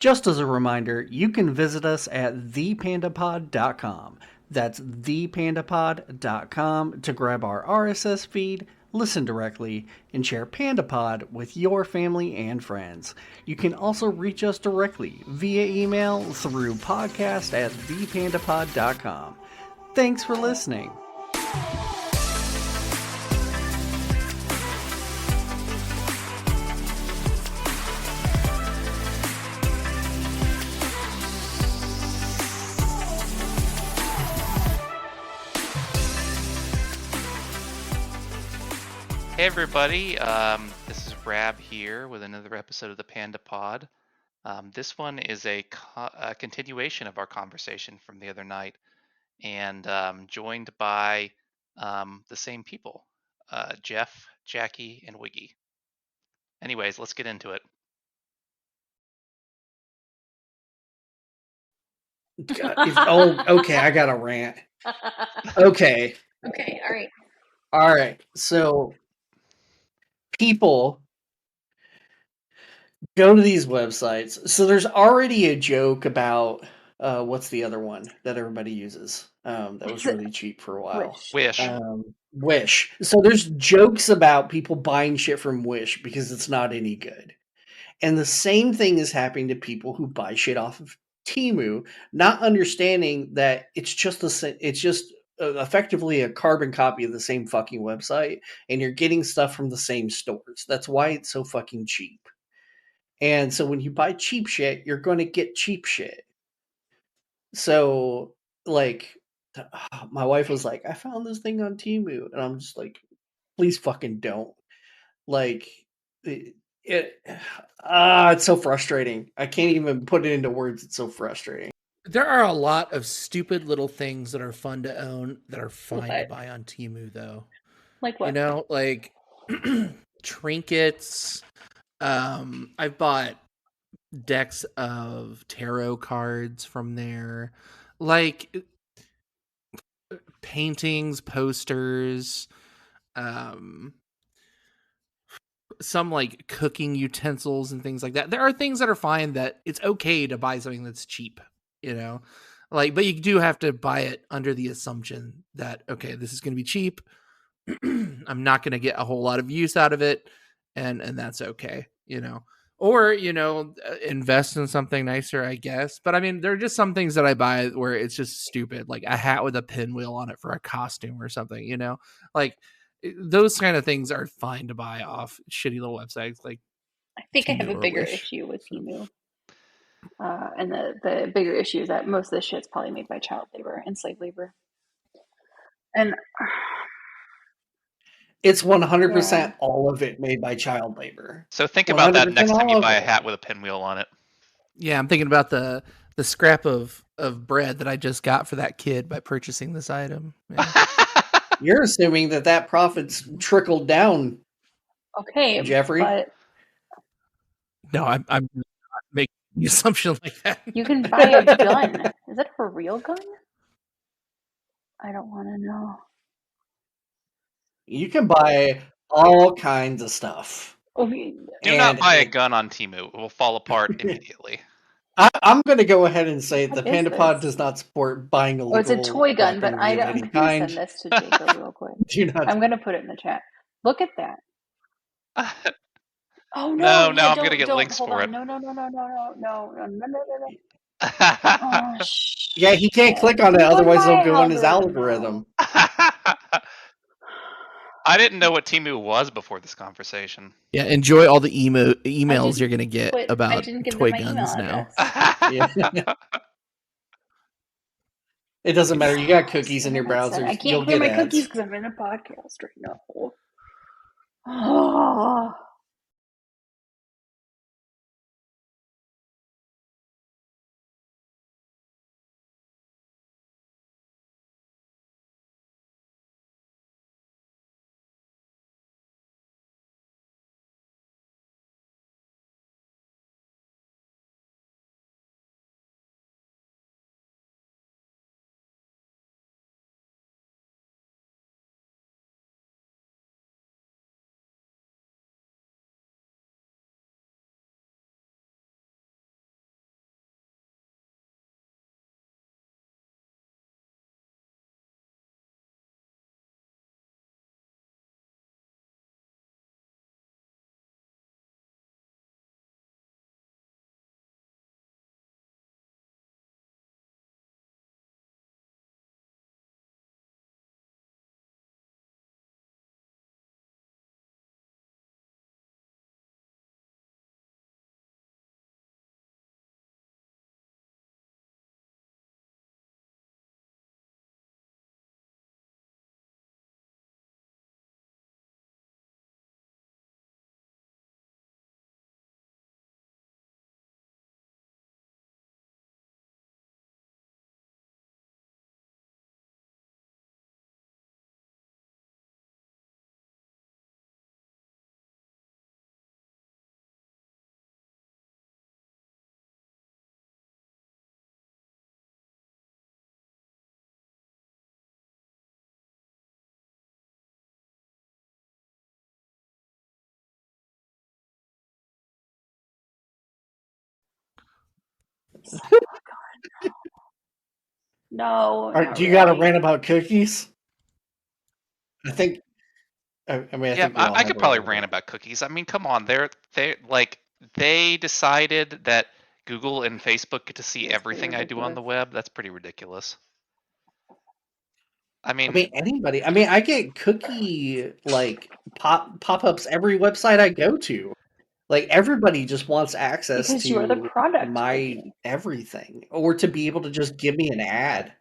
Just as a reminder, you can visit us at thepandapod.com. That's thepandapod.com to grab our RSS feed, listen directly, and share PandaPod with your family and friends. You can also reach us directly via email through podcast at thepandapod.com. Thanks for listening. Hey everybody, this is Rab here with another episode of the Panda Pod. This one is a continuation of our conversation from the other night, and joined by the same people, Jeff, Jackie, and Wiggy. Anyways, let's get into it. Okay, I got a rant. Okay. Okay, all right. All right. So people go to these websites. So there's already a joke about what's the other one that everybody uses? That was really cheap for a while. Wish. Wish. So there's jokes about people buying shit from Wish because it's not any good. And the same thing is happening to people who buy shit off of Temu, not understanding that it's just effectively a carbon copy of the same fucking website, and you're getting stuff from the same stores. That's why it's so fucking cheap. And so when you buy cheap shit, you're going to get cheap shit. So, like, my wife was like, I found this thing on Temu. And I'm just like, please fucking don't. Like, it's so frustrating. I can't even put it into words. It's so frustrating. There are a lot of stupid little things that are fun to own that are fine to buy on Temu, though. Like what? You know, like trinkets. I've bought decks of tarot cards from there, like paintings, posters, some like cooking utensils and things like that. There are things that are fine that it's okay to buy something that's cheap, you know, like, but you do have to buy it under the assumption that, okay, this is going to be cheap. I'm not going to get a whole lot of use out of it. And that's okay, you know, or, you know, invest in something nicer, I guess. But I mean, there are just some things that I buy where it's just stupid, like a hat with a pinwheel on it for a costume or something, you know, like those kind of things are fine to buy off shitty little websites like I think Temu I have a or bigger Wish. issue with Temu. And the bigger issue is that most of the shit's probably made by child labor and slave labor. And it's 100% all of it made by child labor. So think about that next time you buy a it. hat with a pinwheel on it. Yeah, I'm thinking about the scrap of bread that I just got for that kid by purchasing this item. Yeah. You're assuming that profit's trickled down. Okay, Jeffrey. but no, I'm not making the assumption like that. You can buy a gun. Is that a real gun? I don't want to know. You can buy all kinds of stuff. Okay. Do not buy a gun on Temu. It will fall apart immediately. I'm going to go ahead and say What the is Panda Pod this? does not support buying illegal Oh, it's a toy gun, but weaponry of I'm any going to kind. send this to Jacob real quick. I'm going to put it in the chat. Look at that. Oh no! No, now I'm gonna get links for it. No. Oh, yeah, he can't click on it, otherwise it'll go in his algorithm. I didn't know what Temu was before this conversation. Yeah, enjoy all the emails you're gonna get about toy guns now. It doesn't matter. You got cookies in your browser. I can't play my cookies because I'm in a podcast right now. Oh. No, not Do you got a really. rant about cookies? I think. I mean, I Yeah, think we all I have could a probably rant rant about. about cookies. I mean, come on, they like they decided that Google and Facebook get to see It's pretty everything I do on ridiculous. the web. That's pretty ridiculous. I I mean, mean, anybody. I mean, I get cookie like pop-ups every website I go to. Like everybody just wants access Because you are the to product my cookie. everything, or to be able to just give me an ad.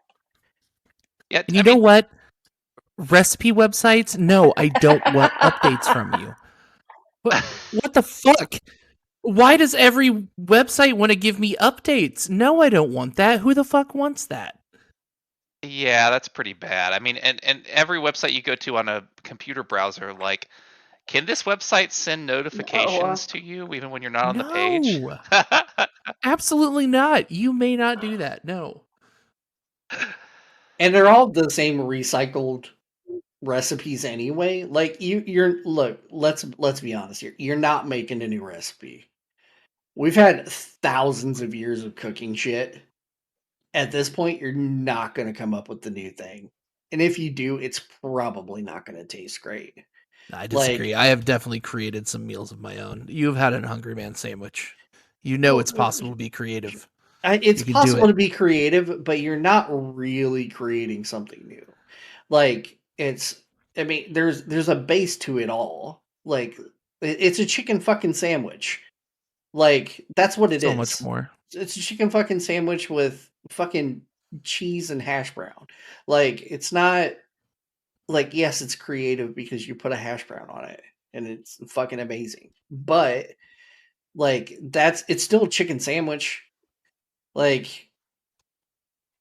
yeah, And I you know mean, what? Recipe websites? No, I don't want updates from you. What the fuck? Why does every website want to give me updates? No, I don't want that. Who the fuck wants that? yeah, that's pretty bad. I mean, and every website you go to on a computer browser, like, can this website send No. notifications to you even when you're not on the page? No, absolutely not. You may not do that. No. And they're all the same recycled recipes anyway. Like you're look, let's be honest here. You're not making a new recipe. We've had thousands of years of cooking shit. At this point, you're not going to come up with the new thing. And if you do, it's probably not going to taste great. I disagree. Like, I have definitely created some meals of my own. You've had a Hungry Man sandwich. You know well, it's possible to be creative. it's You can do possible it. to be creative, but you're not really creating something new. Like, I mean, there's a base to it all. Like, it's a chicken fucking sandwich. Like, that's what it So much is. more. It's a chicken fucking sandwich with fucking cheese and hash brown. Like, it's not like, yes, it's creative because you put a hash brown on it and it's fucking amazing. But like it's still a chicken sandwich. Like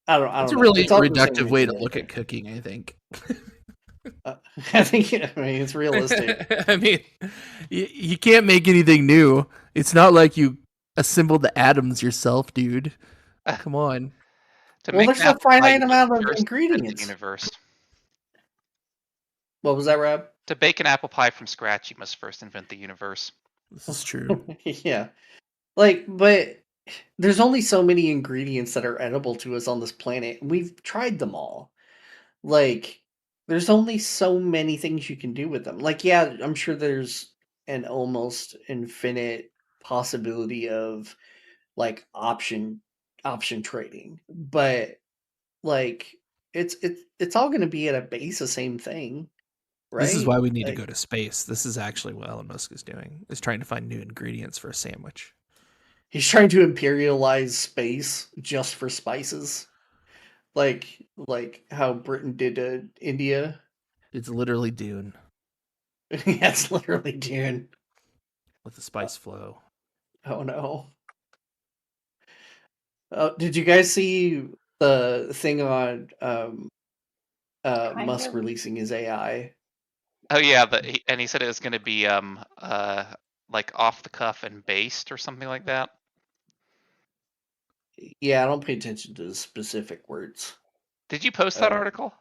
I It's don't a know. really It's all the same reductive way reason to that look at cooking, I think. I think I mean it's realistic. I mean, you can't make anything new. It's not like you assembled the atoms yourself, dude. Come on. To Well, make there's an a apple pie, finite you must amount of first invent the ingredients. universe. What was that, Rob? To bake an apple pie from scratch, you must first invent the universe. This is true. Yeah. Like, but there's only so many ingredients that are edible to us on this planet. We've tried them all. Like, there's only so many things you can do with them. Like, yeah, I'm sure there's an almost infinite possibility of like option trading, but like it's all going to be at a base the same thing, This is right? why we need to Like go to space. This is actually what Elon Musk is doing, is trying to find new ingredients for a sandwich. he's trying to imperialize space just for spices, like how Britain did to India. It's literally Dune That's literally Dune. with the spice flow. Oh no. Did you guys see the thing on Kind Musk of. releasing his AI? Oh yeah, and he said it was going to be like off the cuff and based or something like that. Yeah, I don't pay attention to the specific words. Did you post that article?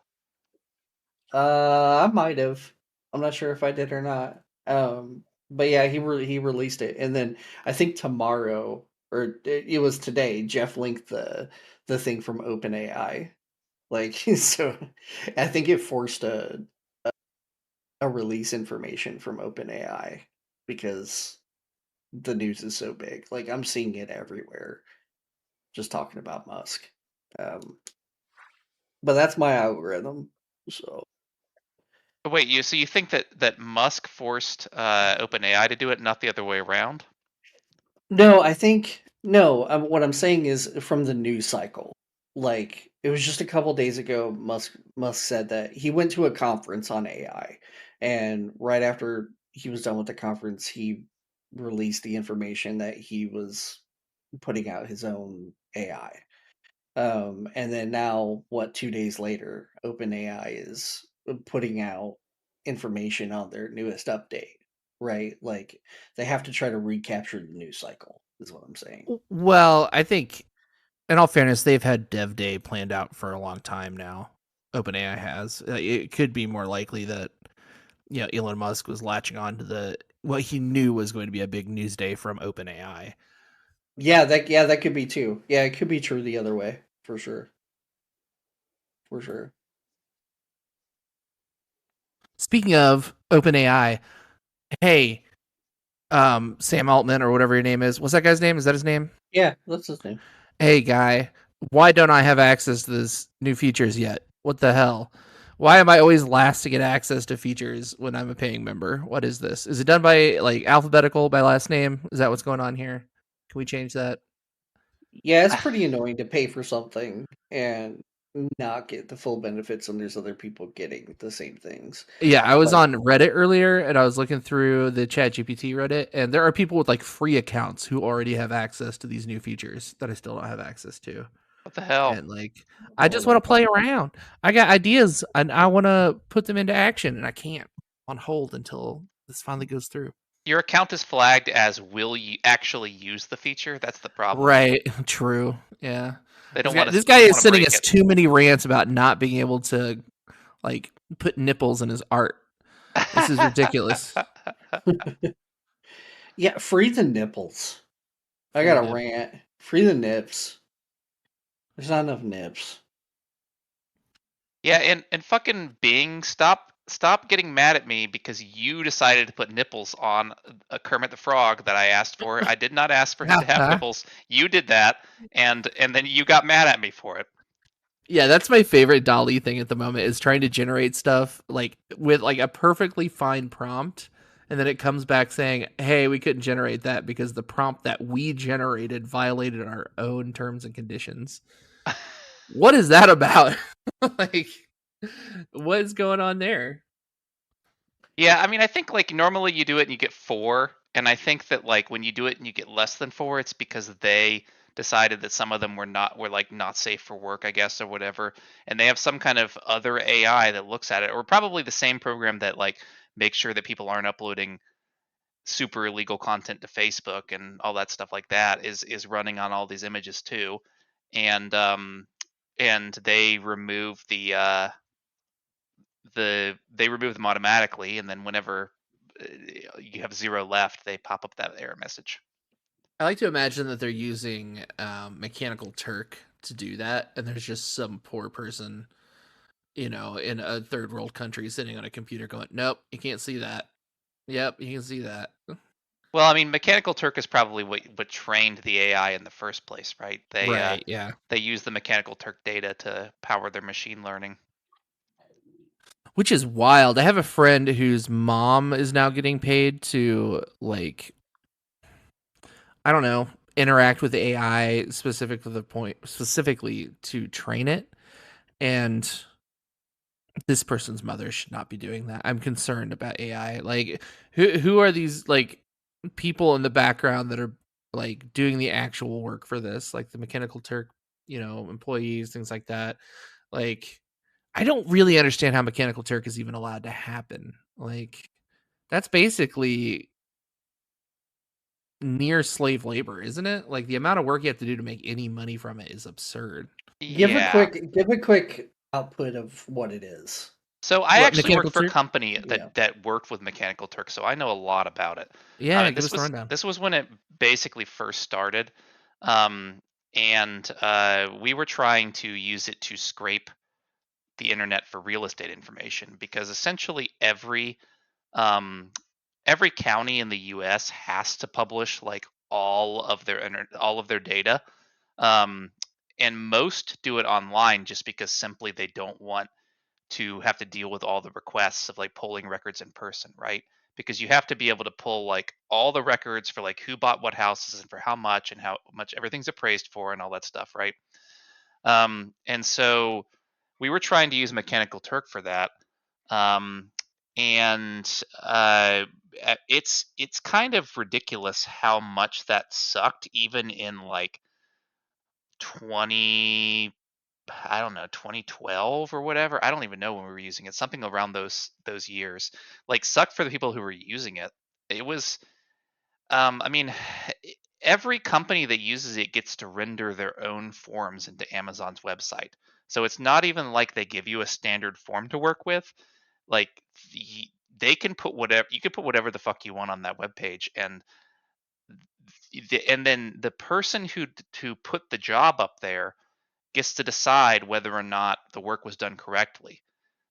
I might have. I'm not sure if I did or not. But yeah, he released it, and then I think tomorrow or it was today. Jeff linked the thing from OpenAI. Like so, I think it forced a release information from OpenAI because the news is so big. Like I'm seeing it everywhere, just talking about Musk. Um, but that's my algorithm. So But wait, so you think that Musk forced OpenAI to do it, not the other way around? no, I think no. What I'm saying is from the news cycle. Like it was just a couple days ago. Musk said that he went to a conference on AI, and right after he was done with the conference, he released the information that he was putting out his own AI. And then now, what, 2 days later, OpenAI is putting out information on their newest update, right? Like they have to try to recapture the news cycle, is what I'm saying. Well, I think, in all fairness, they've had Dev Day planned out for a long time now. OpenAI has. It could be more likely that Elon Musk was latching on to what he knew was going to be a big news day from OpenAI. that could be too. Yeah, it could be true the other way for sure. For sure. Speaking of OpenAI, hey, Sam Altman or whatever your name is. What's that guy's name? Is that his name? Yeah, that's his name. Hey, guy, why don't I have access to this new features yet? What the hell? Why am I always last to get access to features when I'm a paying member? What is this? Is it done by like alphabetical by last name? Is that what's going on here? Can we change that? Yeah, it's pretty annoying to pay for something and not get the full benefits, and there's other people getting the same things. Yeah, I was But on Reddit earlier and I was looking through the ChatGPT Reddit, and there are people with like free accounts who already have access to these new features that I still don't have access to. What the hell? And like, I oh just want my to play god. around. I got ideas and I want to put them into action, and I can't on hold until this finally goes through. Your account is flagged as will you actually use the feature? That's the problem. Right. True. Yeah. They This don't guy, want to this guy is want to sending break us it. too many rants about not being able to like put nipples in his art. This is ridiculous. Yeah, free the nipples. I Free the got a nip. rant. Free the nips. There's not enough nips. Yeah, and fucking Bing, stop getting mad at me because you decided to put nipples on a Kermit the Frog that I asked for. I did not ask for him to have nipples. You did that, and then you got mad at me for it. Yeah, that's my favorite Dolly thing at the moment is trying to generate stuff like with like a perfectly fine prompt, and then it comes back saying, "Hey, we couldn't generate that because the prompt that we generated violated our own terms and conditions." What is that about? Like, what is going on there? Yeah, I mean, I think like normally you do it and you get 4, and I think that like when you do it and you get less than 4, it's because they decided that some of them were like not safe for work, I guess, or whatever, and they have some kind of other AI that looks at it, or probably the same program that like makes sure that people aren't uploading super illegal content to Facebook and all that stuff like that is running on all these images too, and they remove they remove them automatically, and then whenever you have 0 left, they pop up that error message. I like to imagine that they're using Mechanical Turk to do that, and there's just some poor person, in a third world country sitting on a computer going, "Nope, you can't see that." Yep, you can see that. Well, I mean, Mechanical Turk is probably what trained the AI in the first place, right? Right, yeah. They use the Mechanical Turk data to power their machine learning. Which is wild. I have a friend whose mom is now getting paid to like I don't know, interact with AI specifically to train it. And this person's mother should not be doing that. I'm concerned about AI. Like who are these like people in the background that are like doing the actual work for this? Like the Mechanical Turk, employees, things like that. Like I don't really understand how Mechanical Turk is even allowed to happen. Like that's basically near slave labor, isn't it? Like the amount of work you have to do to make any money from it is absurd. Yeah. Give a quick output of what it is. So I What actually Mechanical worked for a Turk? company Yeah. that worked with Mechanical Turk, so I know a lot about it. Yeah, give This us the was rundown. this was when it basically first started, um, and we were trying to use it to scrape the internet for real estate information because essentially um, every county in the U.S. has to publish like all of their data, um, and most do it online just because simply they don't want to have to deal with all the requests of like pulling records in person, right? Because you have to be able to pull like all the records for like who bought what houses and for how much everything's appraised for and all that stuff, right? And so we were trying to use Mechanical Turk for that, um, and it's kind of ridiculous how much that sucked, even in like 20 I don't know, 2012 or whatever. I don't even know when we were using it. Something around those years. Like sucked for the people who were using it. It was I mean every company that uses it gets to render their own forms into Amazon's website. So it's not even like they give you a standard form to work with. Like they can put whatever you can put whatever the fuck you want on that web page, and and then the person who put the job up there gets to decide whether or not the work was done correctly.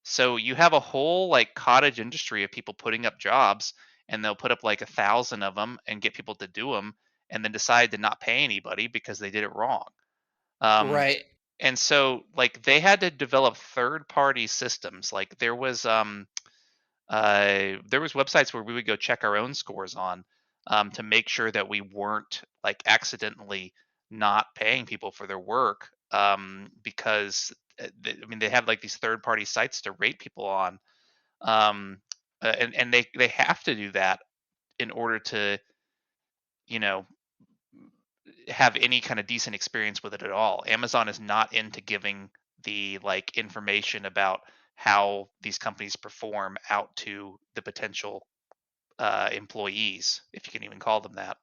So you have a whole like cottage industry of people putting up jobs, and they'll put up like 1,000 of them and get people to do them, and then decide to not pay anybody because they did it wrong. Um, Right. and so like they had to develop third party systems. Like there was websites where we would go check our own scores on, to make sure that we weren't like accidentally not paying people for their work, because I mean they have like these third party sites to rate people on, and they have to do that in order to, you know, have any kind of decent experience with it at all. Amazon is not into giving the like information about how these companies perform out to the potential employees, if you can even call them that.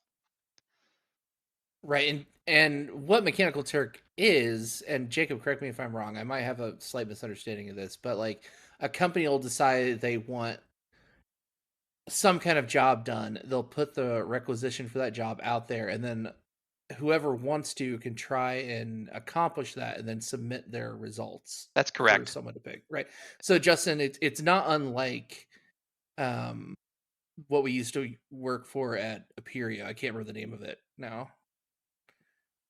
Right. And what Mechanical Turk is, and Jacob, correct me if I'm wrong, I might have a slight misunderstanding of this, but like a company will decide they want some kind of job done. They'll put the requisition for that job out there, and then whoever wants to can try and accomplish that and then submit their results That's for correct. someone to pick. Right. So Justin, it's not unlike um what we used to work for at Aperia. I can't remember the name of it now.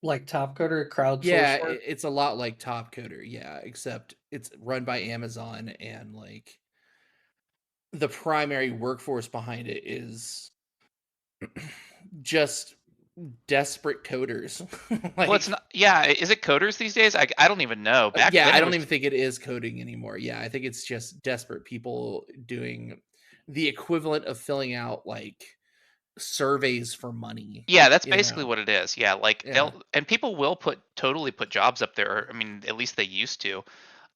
Like Top Coder, Yeah, crowdsource work. it's a lot like Top Coder, yeah, except it's run by Amazon, and like the primary workforce behind it is just desperate coders. Well, it's Like, not. Yeah, is it coders these days? I don't even know. Back yeah, then I it don't was. even think it is coding anymore. Yeah, I think it's just desperate people doing the equivalent of filling out like surveys for money, Yeah, that's you basically know. what it is. Yeah, like Yeah, people will totally put jobs up there. Or, I mean, at least they used to.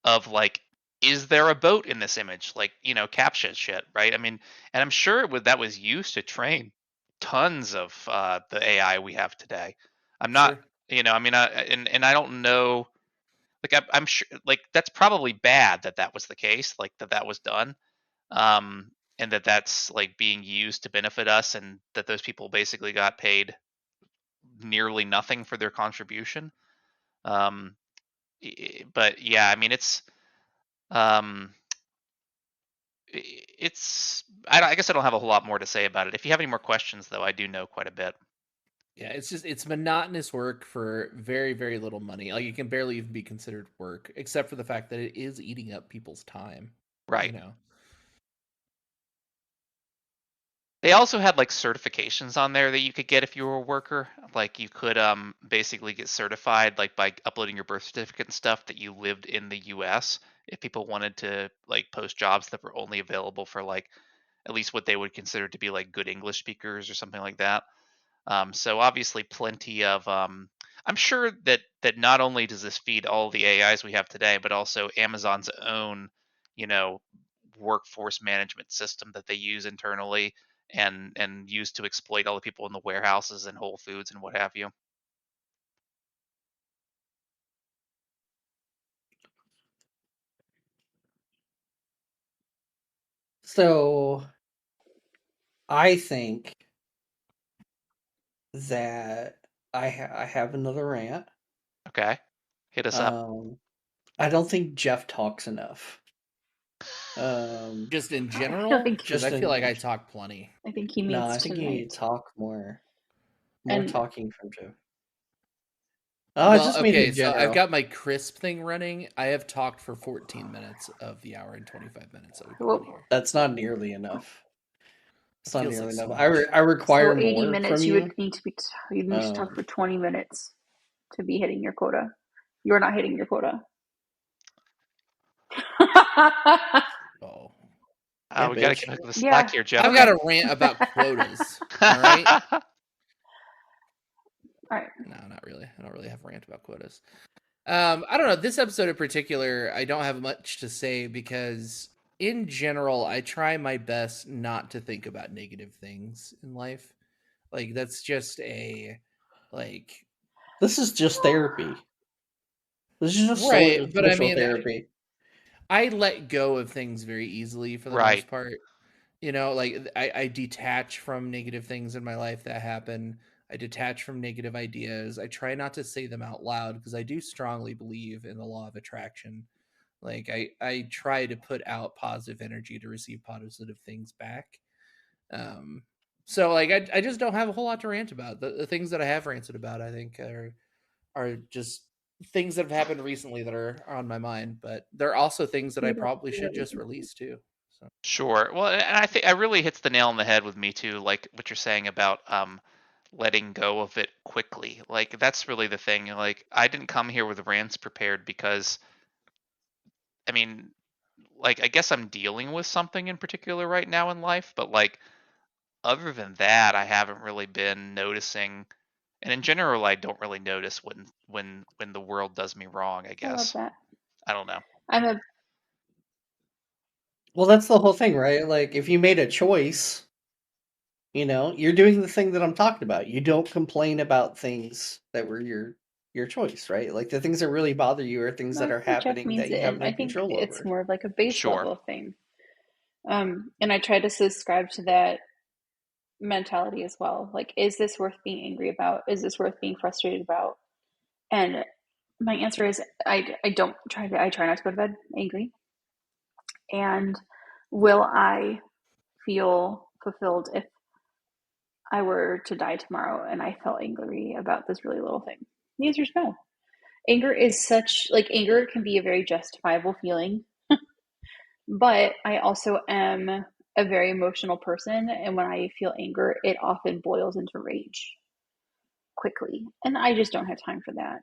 Of like, is there a boat in this image? Like, captcha shit, right? I mean, and I'm sure that was used to train tons of the AI we have today. I'm not, sure. I mean, and I don't know, like I'm sure, like that's probably bad that that was the case, like that was done, and that's like being used to benefit us, and that those people basically got paid nearly nothing for their contribution. Um, but yeah, I mean, um, I guess I don't have a whole lot more to say about it. If you have any more questions, though, I do know quite a bit. Yeah, it's monotonous work for very, very little money. Like it can barely even be considered work, except for the fact that it is eating up people's time, you Right. know. They also had like certifications on there that you could get if you were a worker. Like you could basically get certified like by uploading your birth certificate and stuff that you lived in the US, if people wanted to like post jobs that were only available for like at least what they would consider to be like good English speakers or something like that. So obviously, plenty of. I'm sure that not only does this feed all the AIs we have today, but also Amazon's own, you know, workforce management system that they use internally and use to exploit all the people in the warehouses and Whole Foods and what have you. So I think that I have another rant. Okay, hit us up. Um, I don't think Jeff talks enough. Um, Just in I feel general, like because just I feel like in I talk plenty. I think he no, needs I think you need tonight. to talk more. More And talking from Jeff. Oh, I Well, just mean okay, in so I've general. got my crisp thing running. I have talked for 14 minutes of the hour and 25 minutes that we've been on well, here. That's not nearly enough. It It's not feels like nearly enough. so much. I so require 80 more from minutes you would you. need to be you need to talk Um, for 20 minutes to be hitting your quota. You're not hitting your quota. Oh. yeah, We got to bitch. get back to the slack Yeah. here, Jeff. I've Okay. got a rant about quotas. All right. All right. No, not really. I don't really have a rant about quotas. I don't know. This episode in particular, I don't have much to say because, in general, I try my best not to think about negative things in life. Like that's just a like This is just therapy. This is just right. But I social mean, therapy. I let go of things very easily for the Right. most part. You know, like I detach from negative things in my life that happen. I detach from negative ideas. I try not to say them out loud because I do strongly believe in the law of attraction. Like I try to put out positive energy to receive positive things back. Um, so like I just don't have a whole lot to rant about. The things that I have ranted about, I think, are just things that have happened recently that are on my mind. But there are also things that I You don't probably do should just anything. release too. So Sure. Well, and I think I really hits the nail on the head with me too, like what you're saying about letting go of it quickly. Like that's really the thing. Like I didn't come here with rants prepared because I mean, like I guess I'm dealing with something in particular right now in life, but like other than that, I haven't really been noticing, and in general I don't really notice when the world does me wrong, I I love guess. that. I don't know. I'm a Well, that's the whole thing, right? Like, if you made a choice, you're doing the thing that I'm talking about. You don't complain about things that were your choice, right? Like the things that really bother you are things that I are think Jeff happening means that it, you have and no I think control it's over. more of like a base Sure. level thing. And I try to subscribe to that mentality as well. Like, is this worth being angry about? Is this worth being frustrated about? And my answer is I try not to go to bed angry. And will I feel fulfilled if I were to die tomorrow and I felt angry about this really little thing? The answer is no. Anger can be a very justifiable feeling, but I also am a very emotional person. And when I feel anger, it often boils into rage quickly. And I just don't have time for that.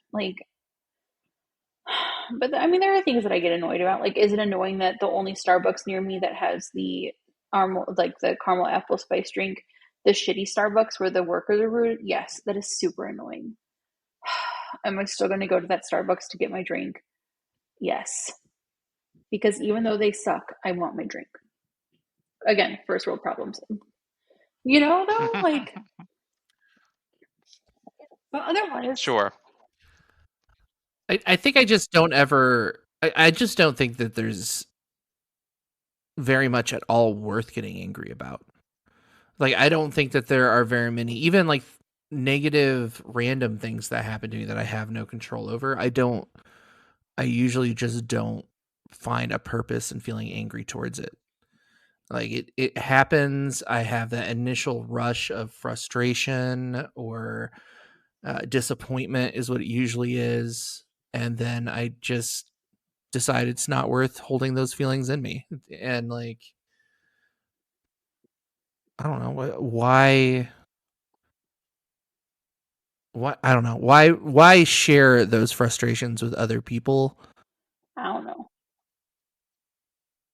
But I mean, there are things that I get annoyed about. Like, is it annoying that the only Starbucks near me that has the caramel apple spice drink, the shitty Starbucks where the workers are rude? Yes, that is super annoying. Am I still going to go to that Starbucks to get my drink? Yes, because even though they suck, I want my drink. Again, first world problems. Though, but otherwise, Sure. I think I just don't ever. I just don't think that there's very much at all worth getting angry about. Like I don't think that there are very many, even like negative random things that happen to me that I have no control over. I usually just don't find a purpose in feeling angry towards it. Like it happens, I have that initial rush of frustration or disappointment is what it usually is, and then I just decide it's not worth holding those feelings in me. And like I don't know why I don't know why share those frustrations with other people. I don't know.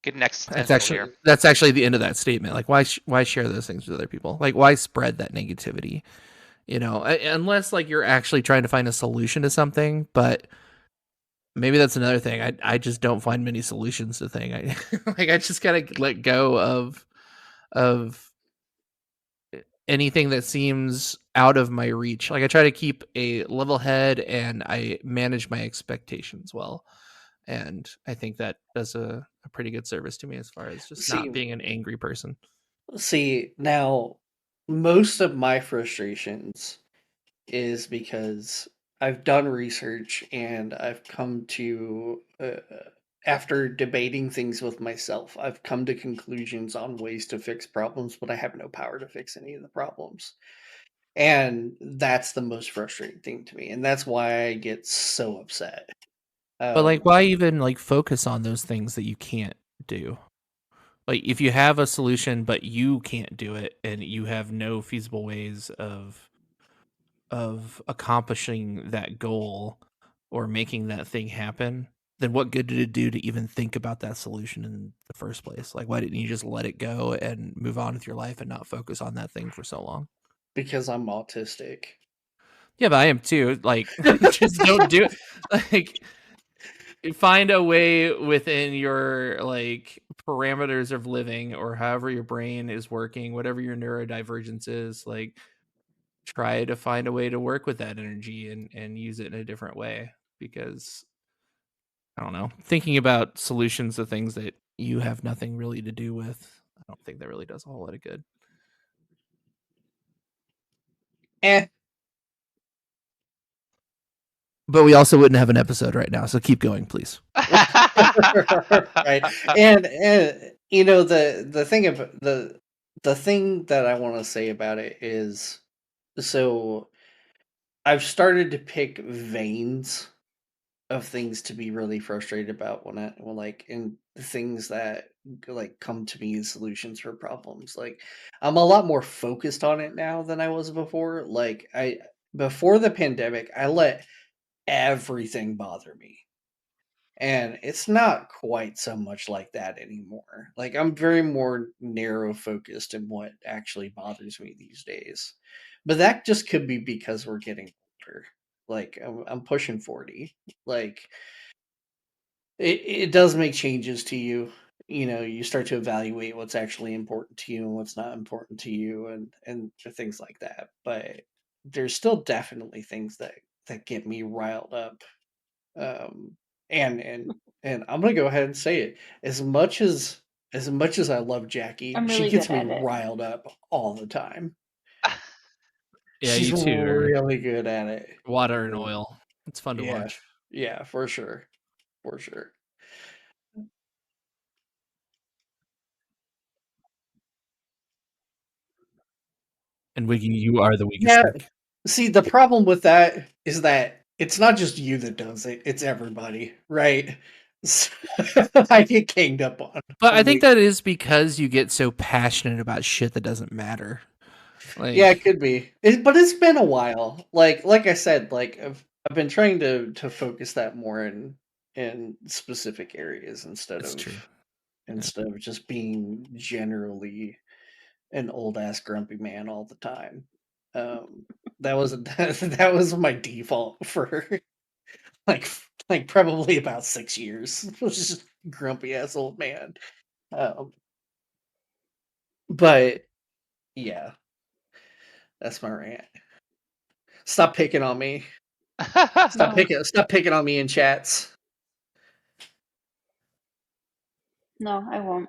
Getting existential here. That's actually the end of that statement. Like why share those things with other people? Like why spread that negativity? Unless like you're actually trying to find a solution to something. But maybe that's another thing. I just don't find many solutions to thing. I just gotta let go of anything that seems out of my reach. Like I try to keep a level head and I manage my expectations well. And I think that does a pretty good service to me as far as just not See, being an angry person. now, most of my frustrations is because I've done research and I've come to, after debating things with myself, I've come to conclusions on ways to fix problems, but I have no power to fix any of the problems. And that's the most frustrating thing to me. And that's why I get so upset. But like Um, why even like focus on those things that you can't do? Like if you have a solution but you can't do it and you have no feasible ways of accomplishing that goal or making that thing happen, then what good did it do to even think about that solution in the first place? Like why didn't you just let it go and move on with your life and not focus on that thing for so long? because I'm autistic. Yeah, but I am too. Like just don't do it. Like find a way within your like parameters of living or however your brain is working, whatever your neurodivergence is, like try to find a way to work with that energy and use it in a different way. Because I don't know, thinking about solutions to things that you have nothing really to do with, I don't think that really does a whole lot of good. Eh. But we also wouldn't have an episode right now, so keep going, please. Right. And you know the thing of the thing that I want to say about it is, so I've started to pick veins of things to be really frustrated about when like in things that like come to me as solutions for problems. Like I'm a lot more focused on it now than I was before. Like I before the pandemic, I let everything bother me. And it's not quite so much like that anymore. Like I'm very more narrow focused in what actually bothers me these days. But that just could be because we're getting older. Like I'm pushing 40. Like it does make changes to you. You know, you start to evaluate what's actually important to you and what's not important to you, and things like that. But there's still definitely things that get me riled up. Um, and I'm gonna go ahead and say it. As much as I love Jackie, I'm she really gets good me at it. riled up all the time. Yeah, She's you two are really good at it. water and Really. oil. It's fun to Yeah, watch. yeah, for sure, for sure. And Wiggy, you are the weakest Yeah. link. See, the problem with that is that it's not just you that does it; it's everybody, right? So, I get ganged up on. But I I'm think the that is because you get so passionate about shit that doesn't matter. Yeah, it Like, could be. But it's been a while. Like I said, like I've been trying to focus that more in specific areas that's true. Yeah. instead of just being generally an old ass grumpy man all the time. Um, that was that was my default for like like probably about 6 years. Was just grumpy ass old man. Um, but yeah, that's my rant. Stop picking on me. No, Stop picking on me in chats. no, I won't.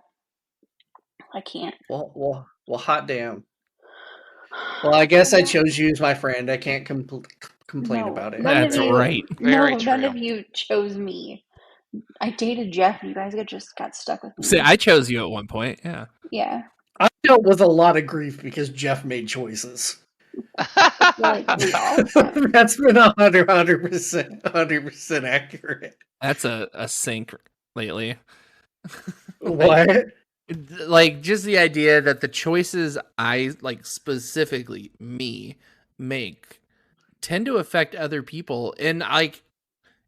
I can't. Well, hot damn. Well, I guess I chose you as my friend. I can't complain No, about it. none of That's you. Ooh, right. very No, none true. of you chose me. I dated Jeff. You guys just got stuck with See, me. I chose you at one point. Yeah. Yeah, I dealt with a lot of grief because Jeff made choices. I feel like we all have. That's been 100% accurate. That's a sink lately. like What? like just the idea that the choices I like specifically me make tend to affect other people and like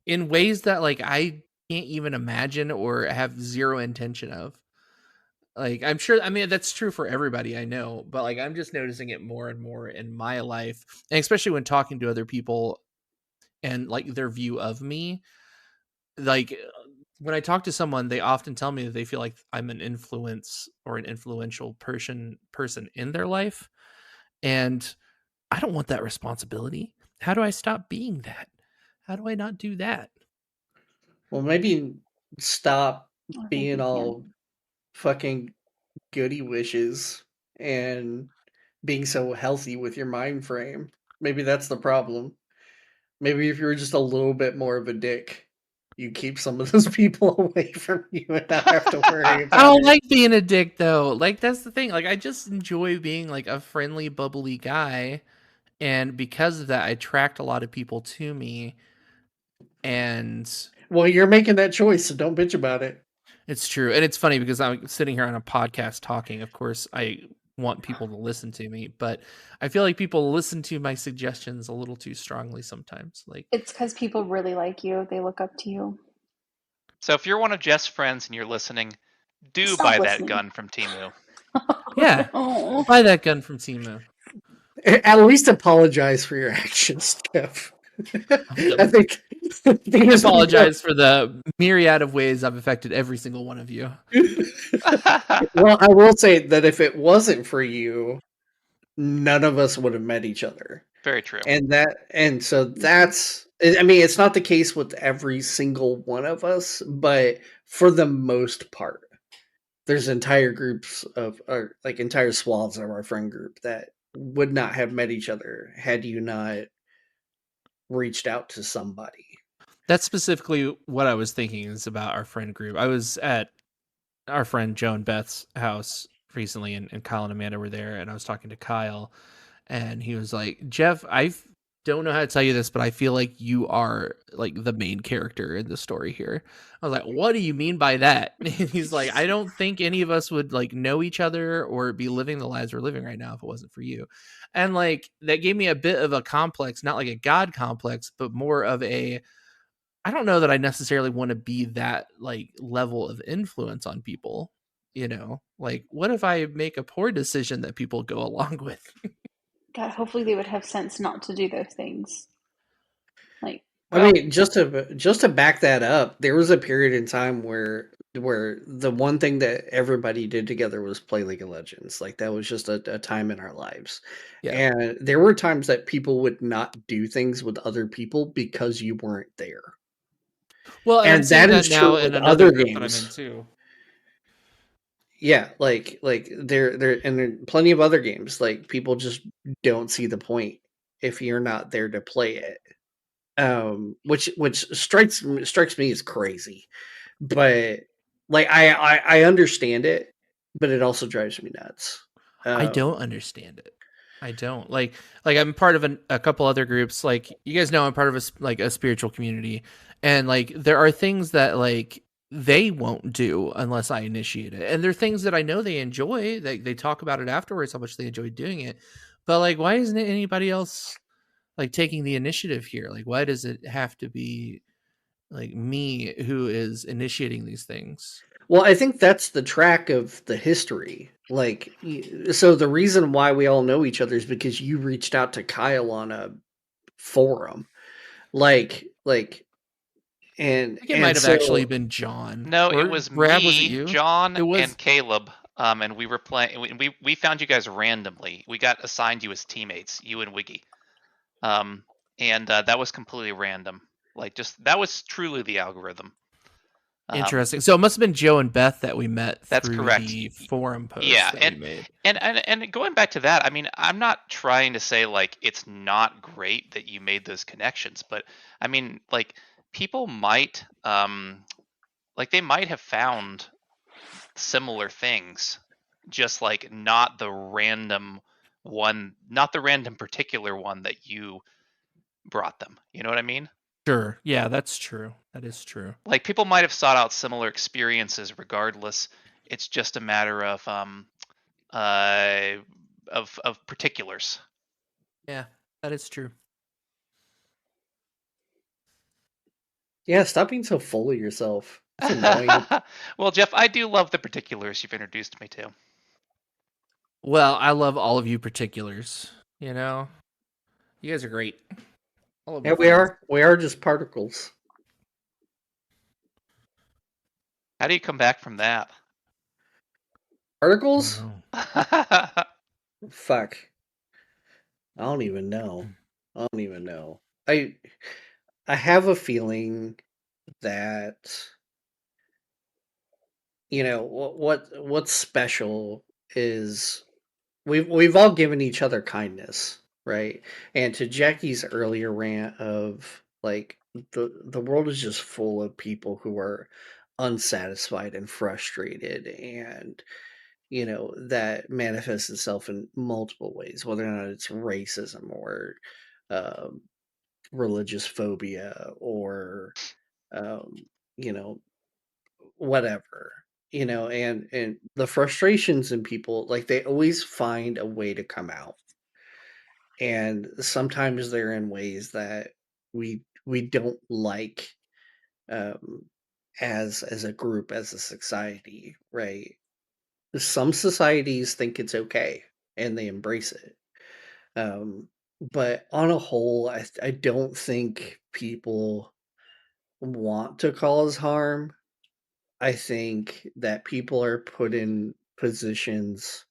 in ways that like I can't even imagine or have zero intention of. Like I'm sure I mean that's true for everybody I know, but like I'm just noticing it more and more in my life, and especially when talking to other people and like their view of me. Like when I talk to someone, they often tell me that they feel like I'm an influence or an influential person in their life, and I don't want that responsibility. How do I stop being that? How do I not do that? Well, maybe stop I think being you can. all fucking goody wishes and being so healthy with your mind frame. Maybe that's the problem. Maybe if you were just a little bit more of a dick, you keep some of those people away from you and not have to worry I about don't it. like being a dick though. Like that's the thing. Like I just enjoy being like a friendly, bubbly guy, and because of that, I attract a lot of people to me. And Well, you're making that choice, so don't bitch about it. it's true. And it's funny because I'm sitting here on a podcast talking. Of course, I want people to listen to me, but I feel like people listen to my suggestions a little too strongly sometimes. Like, It's because people really like you. They look up to you. So if you're one of Jeff's friends and you're listening, do Stop buy that listening. gun from Timu. yeah, Oh, buy that gun from Timu. At least apologize for your actions, Jeff. I think I things would go. apologize for the myriad of ways I've affected every single one of you. Well, I will say that if it wasn't for you, none of us would have met each other. Very true. And so that's, I mean, it's not the case with every single one of us, but for the most part, there's entire groups of, or like entire swaths of our friend group that would not have met each other had you not reached out to somebody. That's specifically what I was thinking is about our friend group. I was at our friend Joe and Beth's house recently, and Kyle and Amanda were there, and I was talking to Kyle, and he was like, Jeff, don't know how to tell you this, but I feel like you are like the main character in the story here. I was like, what do you mean by that? And he's like, I don't think any of us would like know each other or be living the lives we're living right now if it wasn't for you. And like that gave me a bit of a complex, not like a god complex, but more of a, I don't know that I necessarily want to be that like level of influence on people. Like what if I make a poor decision that people go along with? God, hopefully they would have sense not to do those things. Like, I Well, mean, just to back that up, there was a period in time where the one thing that everybody did together was play League of Legends. Like that was just a time in our lives. Yeah. And there were times that people would not do things with other people because you weren't there. Well, and I'm And seeing that that is true now in with another other group that I'm in games. too. Yeah, like there and there are plenty of other games. Like people just don't see the point if you're not there to play it. Which strikes me as crazy. But like I understand it, but it also drives me nuts. I don't Um, understand it. I don't like I'm part of a couple other groups. Like you guys know, I'm part of like a spiritual community, and like there are things that like they won't do unless I initiate it, and there are things that I know they enjoy. They talk about it afterwards how much they enjoy doing it, but like why isn't it anybody else like taking the initiative here? Like why does it have to be like me who is initiating these things? well, I think that's the track of the history. Like, so the reason why we all know each other is because you reached out to Kyle on a forum. Like, I think it might and have actually so been John no, it or was Rab. Was it me, you? John, It was and Caleb. And we were playing. We found you guys randomly. We got assigned you as teammates, you and Wiggy. Um, and that was completely random. Like, just that was truly the algorithm. Um, interesting. So it must have been Joe and Beth that we met that's through correct. the forum post Yeah, that we made. and going back to that, I mean, I'm not trying to say like it's not great that you made those connections, but I mean, like people might like they might have found similar things, just like not the random one, not the random particular one that you brought them. You know what I mean? Sure. Yeah, that's true. That is true. Like people might have sought out similar experiences regardless. It's just a matter uh of particulars. Yeah, that is true. yeah, stop being so full of yourself. It's annoying. Well, Jeff, I do love the particulars you've introduced me to. Well, I love all of you particulars. You guys are great. All of Yeah, my friends. we are just particles. How do you come back from that? I don't Particles? know. Fuck. I don't even know. I don't even know. I have a feeling that what's special is we've all given each other kindness, right? And to Jackie's earlier rant of like the world is just full of people who are unsatisfied and frustrated, and that manifests itself in multiple ways, whether or not it's racism or um, religious phobia or um, you know whatever, and the frustrations in people, like they always find a way to come out, and sometimes they're in ways that we don't like, um as a group, as a society, right? Some societies think it's okay and they embrace it, um but on a whole, I don't think people want to cause harm. I think that people are put in positions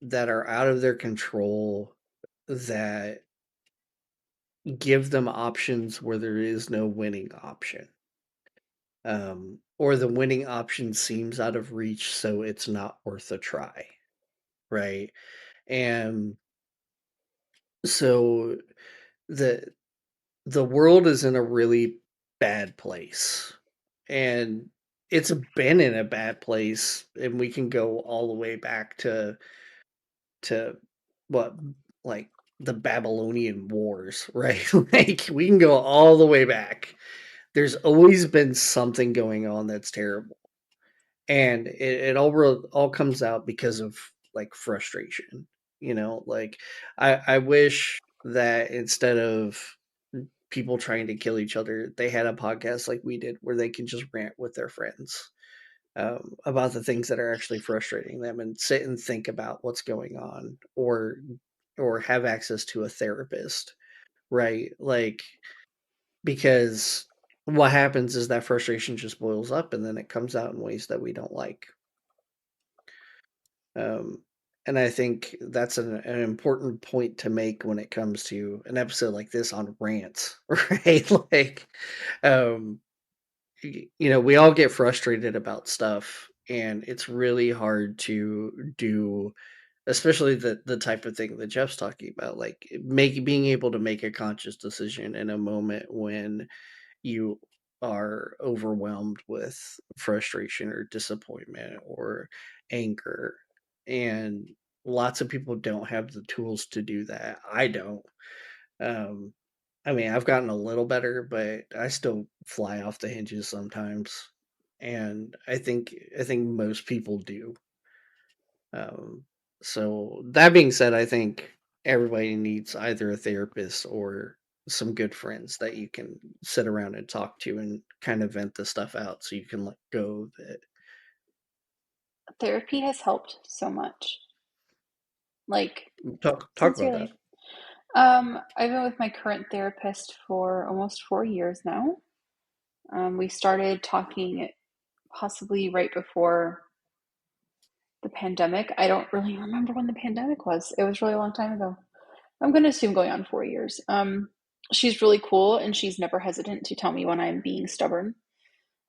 that are out of their control, that give them options where there is no winning option. Or the winning option seems out of reach, so it's not worth a try, right? And so the the world is in a really bad place, and it's been in a bad place, and we can go all the way back to what, like, the Babylonian Wars, right? Like, we can go all the way back. There's always been something going on that's terrible, and it all comes out because of, like, frustration, like, I wish that instead of people trying to kill each other, they had a podcast like we did where they can just rant with their friends, about the things that are actually frustrating them and sit and think about what's going on, or have access to a therapist, right? Like, because what happens is that frustration just boils up and then it comes out in ways that we don't like. Um, and I think that's an important point to make when it comes to an episode like this on rants, right? Like, um, we all get frustrated about stuff, and it's really hard to do, especially the type of thing that Jeff's talking about, like being able to make a conscious decision in a moment when you are overwhelmed with frustration or disappointment or anger. And lots of people don't have the tools to do that. I don't. Um, I mean, I've gotten a little better, but I still fly off the hinges sometimes. And I think most people do. Um, so that being said, I think everybody needs either a therapist or some good friends that you can sit around and talk to and kind of vent the stuff out so you can let go of it. Therapy has helped so much. Like, Talk about that. sincerely. I've been with my current therapist for almost 4 years now. We started talking possibly right before the pandemic. I don't really remember when the pandemic was. It was really a long time ago. I'm going to assume going on 4 years. She's really cool, and she's never hesitant to tell me when I'm being stubborn.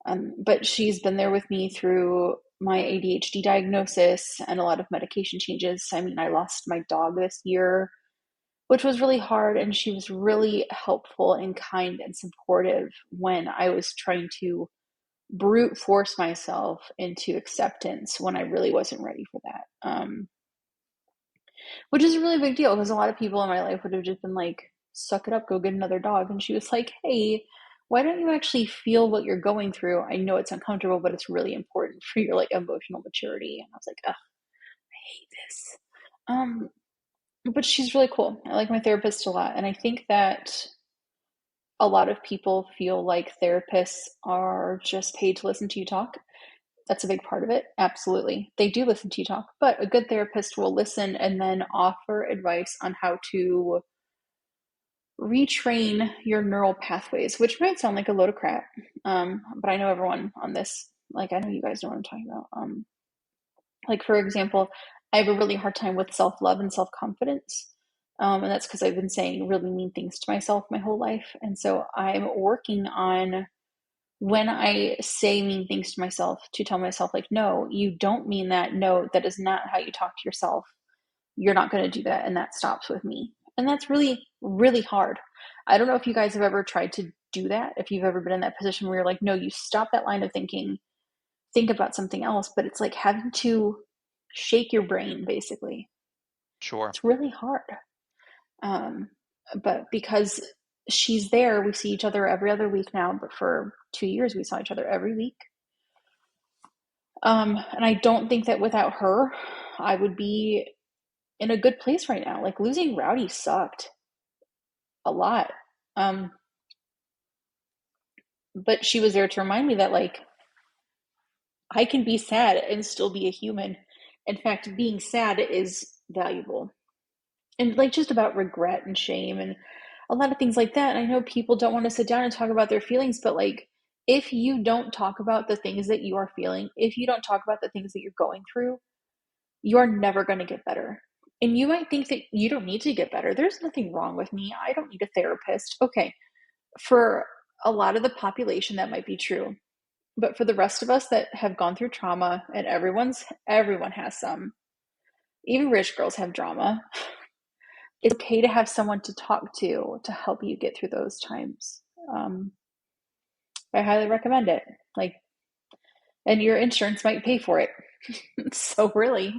But she's been there with me through my ADHD diagnosis and a lot of medication changes. I mean, I lost my dog this year, which was really hard, and she was really helpful and kind and supportive when I was trying to brute force myself into acceptance when I really wasn't ready for that. Which is a really big deal because a lot of people in my life would have just been like, suck it up, go get another dog. And she was like, hey, why don't you actually feel what you're going through? I know it's uncomfortable, but it's really important for your like emotional maturity. And I was like, ugh, I hate this. Um, but she's really cool. I like my therapist a lot. And I think that a lot of people feel like therapists are just paid to listen to you talk. That's a big part of it. Absolutely. They do listen to you talk, but a good therapist will listen and then offer advice on how to retrain your neural pathways, which might sound like a load of crap. But I know everyone on this, like, I know you guys know what I'm talking about. Like, for example, I have a really hard time with self love and self confidence. And that's because I've been saying really mean things to myself my whole life. And so I'm working on when I say mean things to myself to tell myself, like, no, you don't mean that. No, that is not how you talk to yourself. You're not going to do that. And that stops with me. And that's really, really hard. I don't know if you guys have ever tried to do that. If you've ever been in that position where you're like, no, you stop that line of thinking, think about something else. But it's like having to shake your brain, basically. Sure. It's really hard. But because she's there, we see each other every other week now. But for 2 years, we saw each other every week. And I don't think that without her, I would be in a good place right now. Like, losing Rowdy sucked a lot. But she was there to remind me that, like, I can be sad and still be a human. In fact, being sad is valuable. And, like, just about regret and shame and a lot of things like that. And I know people don't want to sit down and talk about their feelings, but, like, if you don't talk about the things that you are feeling, if you don't talk about the things that you're going through, you are never going to get better. And you might think that you don't need to get better. There's nothing wrong with me. I don't need a therapist. Okay. For a lot of the population, that might be true. But for the rest of us that have gone through trauma, and everyone has some, even rich girls have drama. it's okay to have someone to talk to help you get through those times. I highly recommend it. Like, and your insurance might pay for it. So really,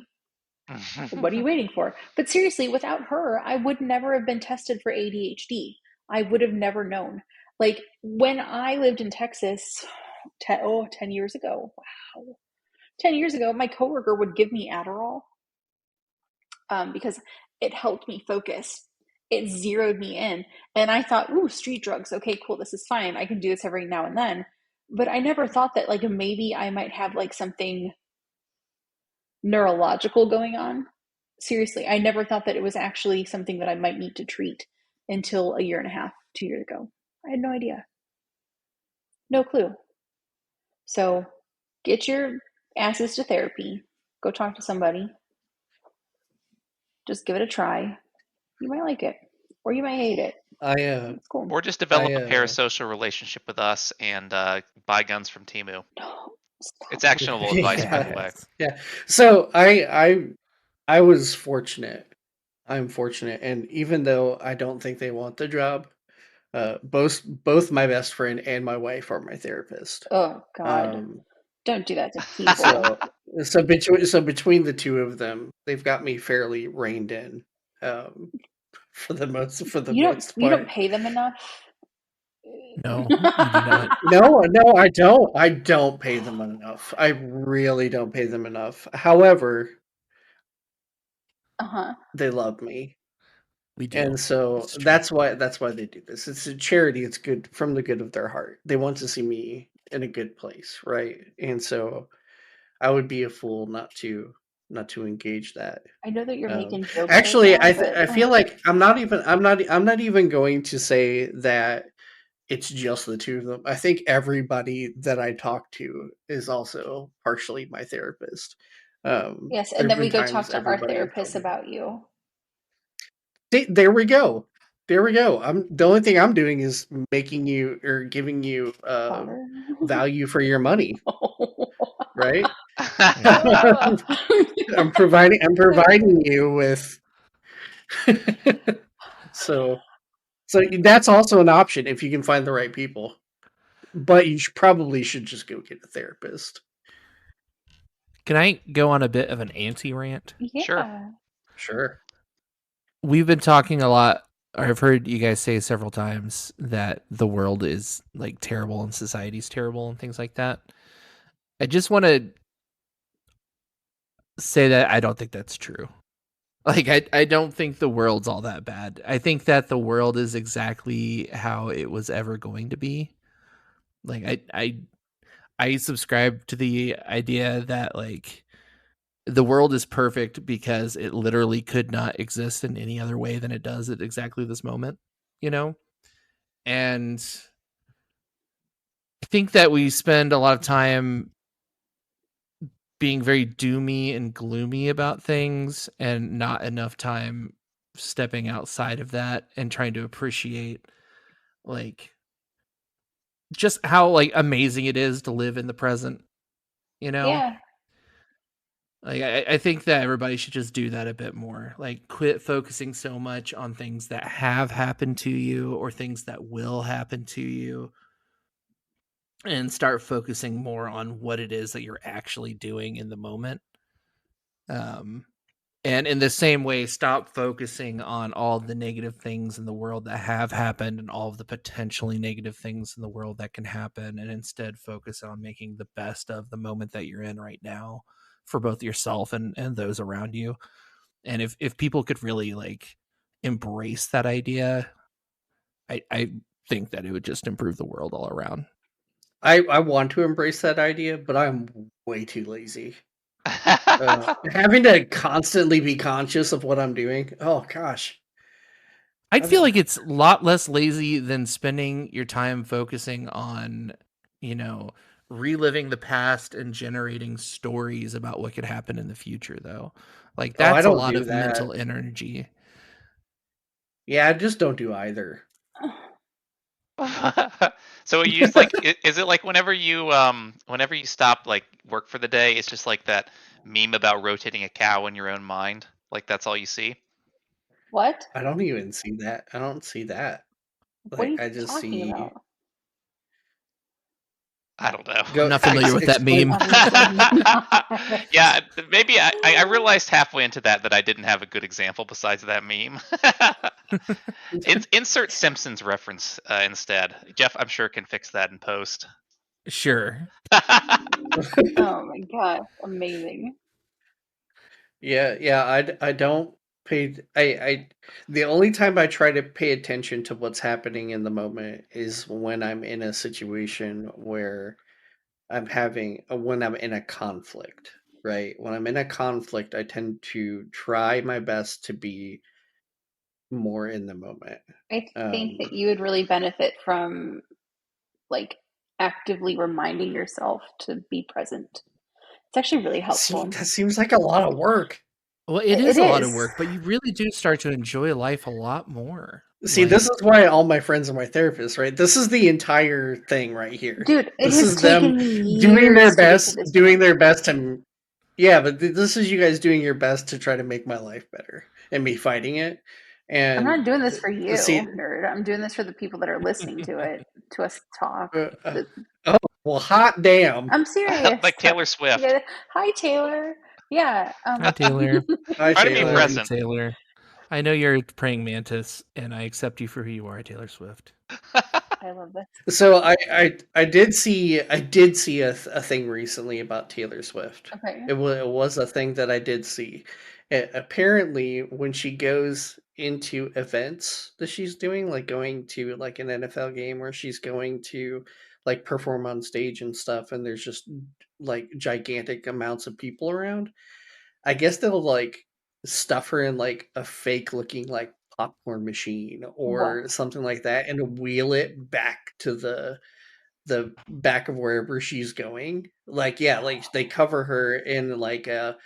what are you waiting for? But seriously, without her, I would never have been tested for ADHD. I would have never known. Like when I lived in Texas 10 years ago. Wow. 10 years ago, my coworker would give me Adderall because it helped me focus. It zeroed me in. And I thought, ooh, street drugs. Okay, cool. This is fine. I can do this every now and then. But I never thought that like maybe I might have like something neurological going on. Seriously, I never thought that it was actually something that I might need to treat until a year and a half, 2 years ago. I had no idea. No clue. So get your asses to therapy. Go talk to somebody. Just give it a try. You might like it, or you might hate it. It's cool. Or just develop a parasocial relationship with us and buy guns from Temu. No, stop. It's actionable advice, by the way. Yeah. So I was fortunate. I'm fortunate, and even though I don't think they want the job, both my best friend and my wife are my therapist. Oh God, don't do that to people. So between the two of them, they've got me fairly reined in. For the most part. You don't pay them enough. No, you do not. No, I don't. I don't pay them enough. I really don't pay them enough. However, they love me. We do. And so that's why they do this. It's a charity. It's good from the good of their heart. They want to see me in a good place, right? And so I would be a fool not to engage that. I know that you're making jokes. Actually, right now, I feel like I'm not even going to say that it's just the two of them. I think everybody that I talk to is also partially my therapist. Yes, and then we go talk to our therapist about you. There we go. The only thing I'm doing is making you or giving you value for your money, right? I'm providing you with. So that's also an option if you can find the right people. But you probably should just go get a therapist. Can I go on a bit of an anti-rant? Yeah. Sure. We've been talking a lot. I've heard you guys say several times that the world is like terrible and society's terrible and things like that. I just want to say that I don't think that's true. Like I don't think the world's all that bad. I think that the world is exactly how it was ever going to be. Like I subscribe to the idea that like the world is perfect because it literally could not exist in any other way than it does at exactly this moment, you know? And I think that we spend a lot of time being very doomy and gloomy about things and not enough time stepping outside of that and trying to appreciate like just how like amazing it is to live in the present, you know? Yeah. Like I think that everybody should just do that a bit more. Like quit focusing so much on things that have happened to you or things that will happen to you and start focusing more on what it is that you're actually doing in the moment. And in the same way, stop focusing on all the negative things in the world that have happened and all of the potentially negative things in the world that can happen, and instead focus on making the best of the moment that you're in right now for both yourself and those around you. And if people could really like embrace that idea, I think that it would just improve the world all around. I want to embrace that idea, but I'm way too lazy. Having to constantly be conscious of what I'm doing. Oh gosh. I'd feel like it's a lot less lazy than spending your time focusing on, you know, reliving the past and generating stories about what could happen in the future, though. Like that's a lot of mental energy. Yeah, I just don't do either. So you use like, is it like whenever you stop like work for the day, it's just like that meme about rotating a cow in your own mind? Like that's all you see? What? I don't even see that. I don't see that. What are Like you I just talking see about? I don't know. I'm go not familiar with that explain. meme. Obviously not. Yeah, maybe I realized halfway into that I didn't have a good example besides that meme. Insert Simpsons reference instead. Jeff, I'm sure can fix that in post. Sure. Oh my god, amazing. Yeah. I don't pay. I the only time I try to pay attention to what's happening in the moment is when I'm in a situation where when I'm in a conflict, right? When I'm in a conflict, I tend to try my best to be more in the moment. I think Um, that you would really benefit from like actively reminding yourself to be present. It's actually really See, helpful. that seems like a lot of work. Well, it It is a lot of is. work, but you really do start to enjoy life a lot more. See, this Like, is why all my friends are my therapists, right? This is the entire thing right here. Dude, it This has is them taken me doing their years to get to best, this point. to yeah, but this is you guys doing your best to try to make my life better and me fighting it. I'm And not doing this for see, you, nerd. I'm doing this for the people that are listening to it, to us talk. uh, uh, The, oh well, hot damn! I'm serious. Like Taylor Swift. Yeah. Hi, Taylor. Yeah. hi Taylor. Hi Try to be I love Taylor. you, present. Taylor. I know you're a praying mantis, and I accept you for who you are, Taylor Swift. I love this. So I did see a thing recently about Taylor Swift. Okay. It was a thing that I did see. Apparently, when she goes into events that she's doing, like going to like an NFL game where she's going to like perform on stage and stuff, and there's just like gigantic amounts of people around. I guess they'll like stuff her in like a fake looking like popcorn machine or What? something like that and wheel it back to the back of wherever she's going. Like yeah, like they cover her in like a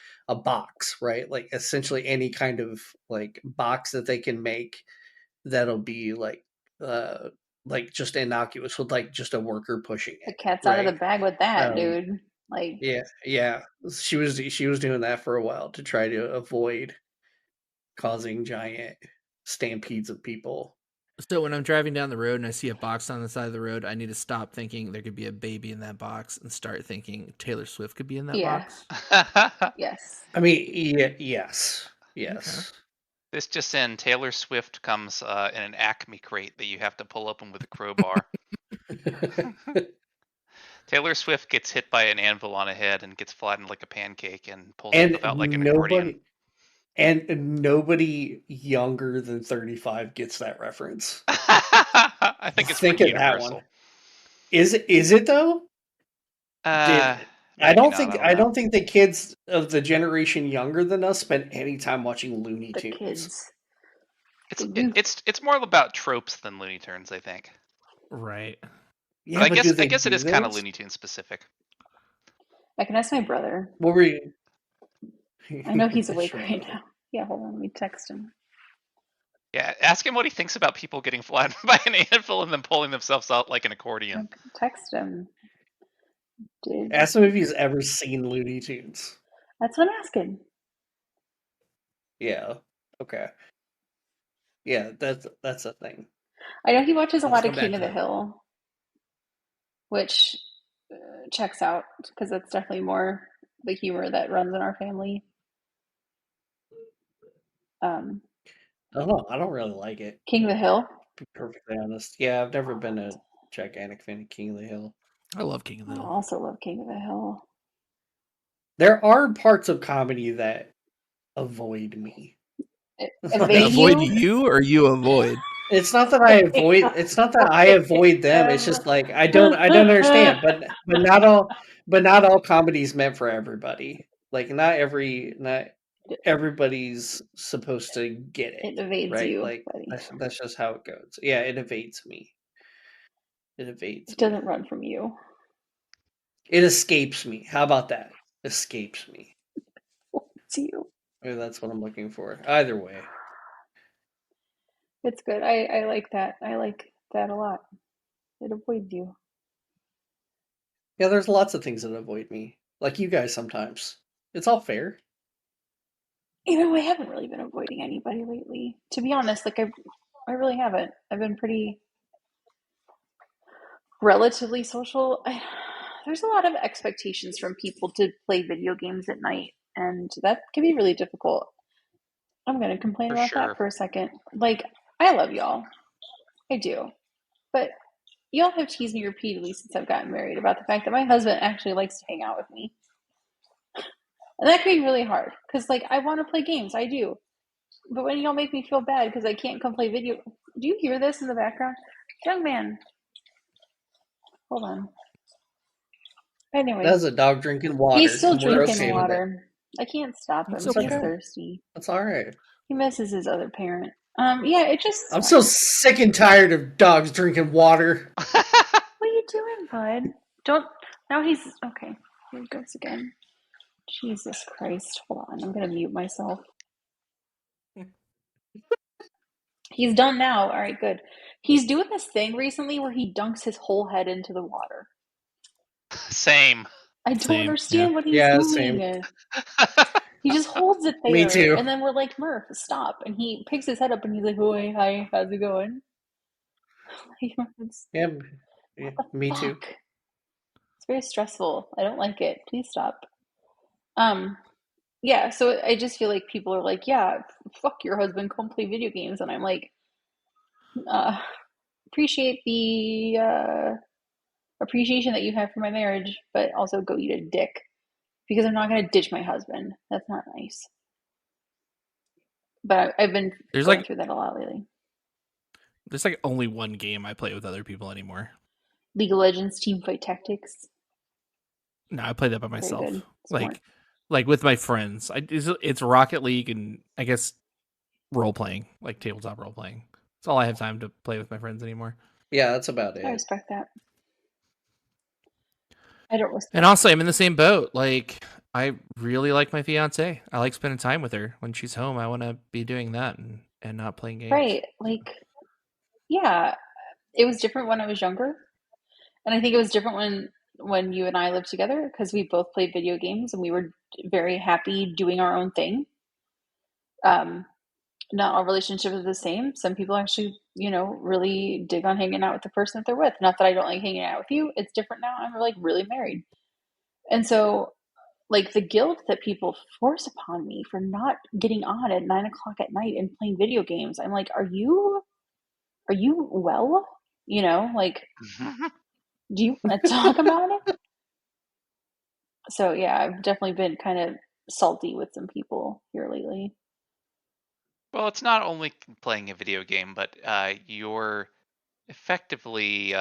box, right? Like essentially any kind of like box that they can make that'll be uh like just innocuous with like just a worker pushing The it, cat's out of the right? bag with that, Um dude. Like, yeah. She was doing that for a while to try to avoid causing giant stampedes of people. So when I'm driving down the road and I see a box on the side of the road, I need to stop thinking there could be a baby in that box and start thinking Taylor Swift could be in that yeah. box. Yes. I mean, yes, Okay. yes. This just in: Taylor Swift comes in an Acme crate that you have to pull open with a crowbar. Taylor Swift gets hit by an anvil on a head and gets flattened like a pancake and pulls and herself out like an accordion. nobody and nobody younger than 35 gets that reference. I think it's Think pretty of that one. universal. Is it though? Uh, Did maybe not. I don't I know. don't think the kids of the generation younger than us spend any time watching Looney The Tunes. kids. It's They it, do. it's more about tropes than Looney Tunes, I think. Right. But Yeah, but do I they guess it do is kind of those? Looney Tunes specific. I can ask my brother. What were you? I know he's It's awake your right brother. now. Yeah, hold on. Let me text him. Yeah, ask him what he thinks about people getting flattened by an anvil and then pulling themselves out like an accordion. Okay, text him. Did Ask him if he's ever seen Looney Tunes. That's what I'm asking. Yeah. Okay. Yeah, that's a thing. I know he watches a Let's lot of come King back of to the that. Hill, which checks out because that's definitely more the humor that runs in our family. Um, I don't know. I don't really like it, King of the Hill. to be perfectly honest. Yeah, I've never been a gigantic fan of King of the Hill. I love King of the I Hill. also love King of the Hill. There are parts of comedy that avoid me. Evade Like Avoid you. you or you avoid? it's not that I avoid them. It's just like I don't understand. But not all comedy is meant for everybody. Like not everybody's supposed to get it, It evades right? you, Like buddy. that's just how it goes. Yeah, it evades me. It evades It me. doesn't run from you. It escapes me. How about that? Escapes me. It's you. Maybe that's what I'm looking for. Either way. It's good. I like that. I like that a lot. It avoids you. Yeah, there's lots of things that avoid me. Like you guys sometimes. It's all fair. I haven't really been avoiding anybody lately. To be honest, like I really haven't. I've been pretty relatively social. There's a lot of expectations from people to play video games at night, and that can be really difficult. I'm going to complain For about that sure. for a second. Like, I love y'all. I do. But y'all have teased me repeatedly since I've gotten married about the fact that my husband actually likes to hang out with me. And that can be really hard because, like, I want to play games. I do. But when y'all make me feel bad because I can't come play video. Do you hear this in the background? Young man. Hold on. Anyway, That's a dog drinking he's water, still and we're drinking okay with it. water. I can't stop It's him. That's He's okay. okay. thirsty. That's all right. He misses his other parent. Yeah, it just. I'm so sick and tired of dogs drinking water. What are you doing, bud? Don't. Now he's. Okay. Here he goes again. Jesus Christ. Hold on. I'm going to mute myself. He's done now. All right, good. He's doing this thing recently where he dunks his whole head into the water. Same. I don't Same, understand what he's Yeah, doing. same. He just holds it Me there, too. and then we're like, Murph, stop. And he picks his head up and he's like, oh, hey, hi, how's it going? Yeah, What yeah, the me too. fuck? It's very stressful. I don't like it. Please stop. Um, yeah, so I just feel like people are like, yeah, fuck your husband, come play video games. And I'm like, uh, appreciate the appreciation that you have for my marriage, but also go eat a dick because I'm not going to ditch my husband. That's not nice. But I've been There's going like through that a lot lately. there's like only one game I play with other people anymore. League of Legends Teamfight Tactics. No, I play that by Very myself. good. Smart. Like with my friends. It's Rocket League and I guess role playing, like tabletop role playing. That's all I have time to play with my friends anymore. Yeah, that's about I it. respect that. I don't respect. And also, I'm in the same boat. Like, I really like my fiance. I like spending time with her. When she's home, I want to be doing that and not playing games. Right. Like, yeah, it was different when I was younger. And I think it was different when you and I lived together because we both played video games and we were very happy doing our own thing. Um, not all relationships are the same. Some people actually, really dig on hanging out with the person that they're with. Not that I don't like hanging out with you. It's different now. I'm like really married. And so like the guilt that people force upon me for not getting on at 9 o'clock at night and playing video games. I'm like, are you well? Like, do you want to talk about it? So yeah, I've definitely been kind of salty with some people here lately. Well, it's not only playing a video game, but you're effectively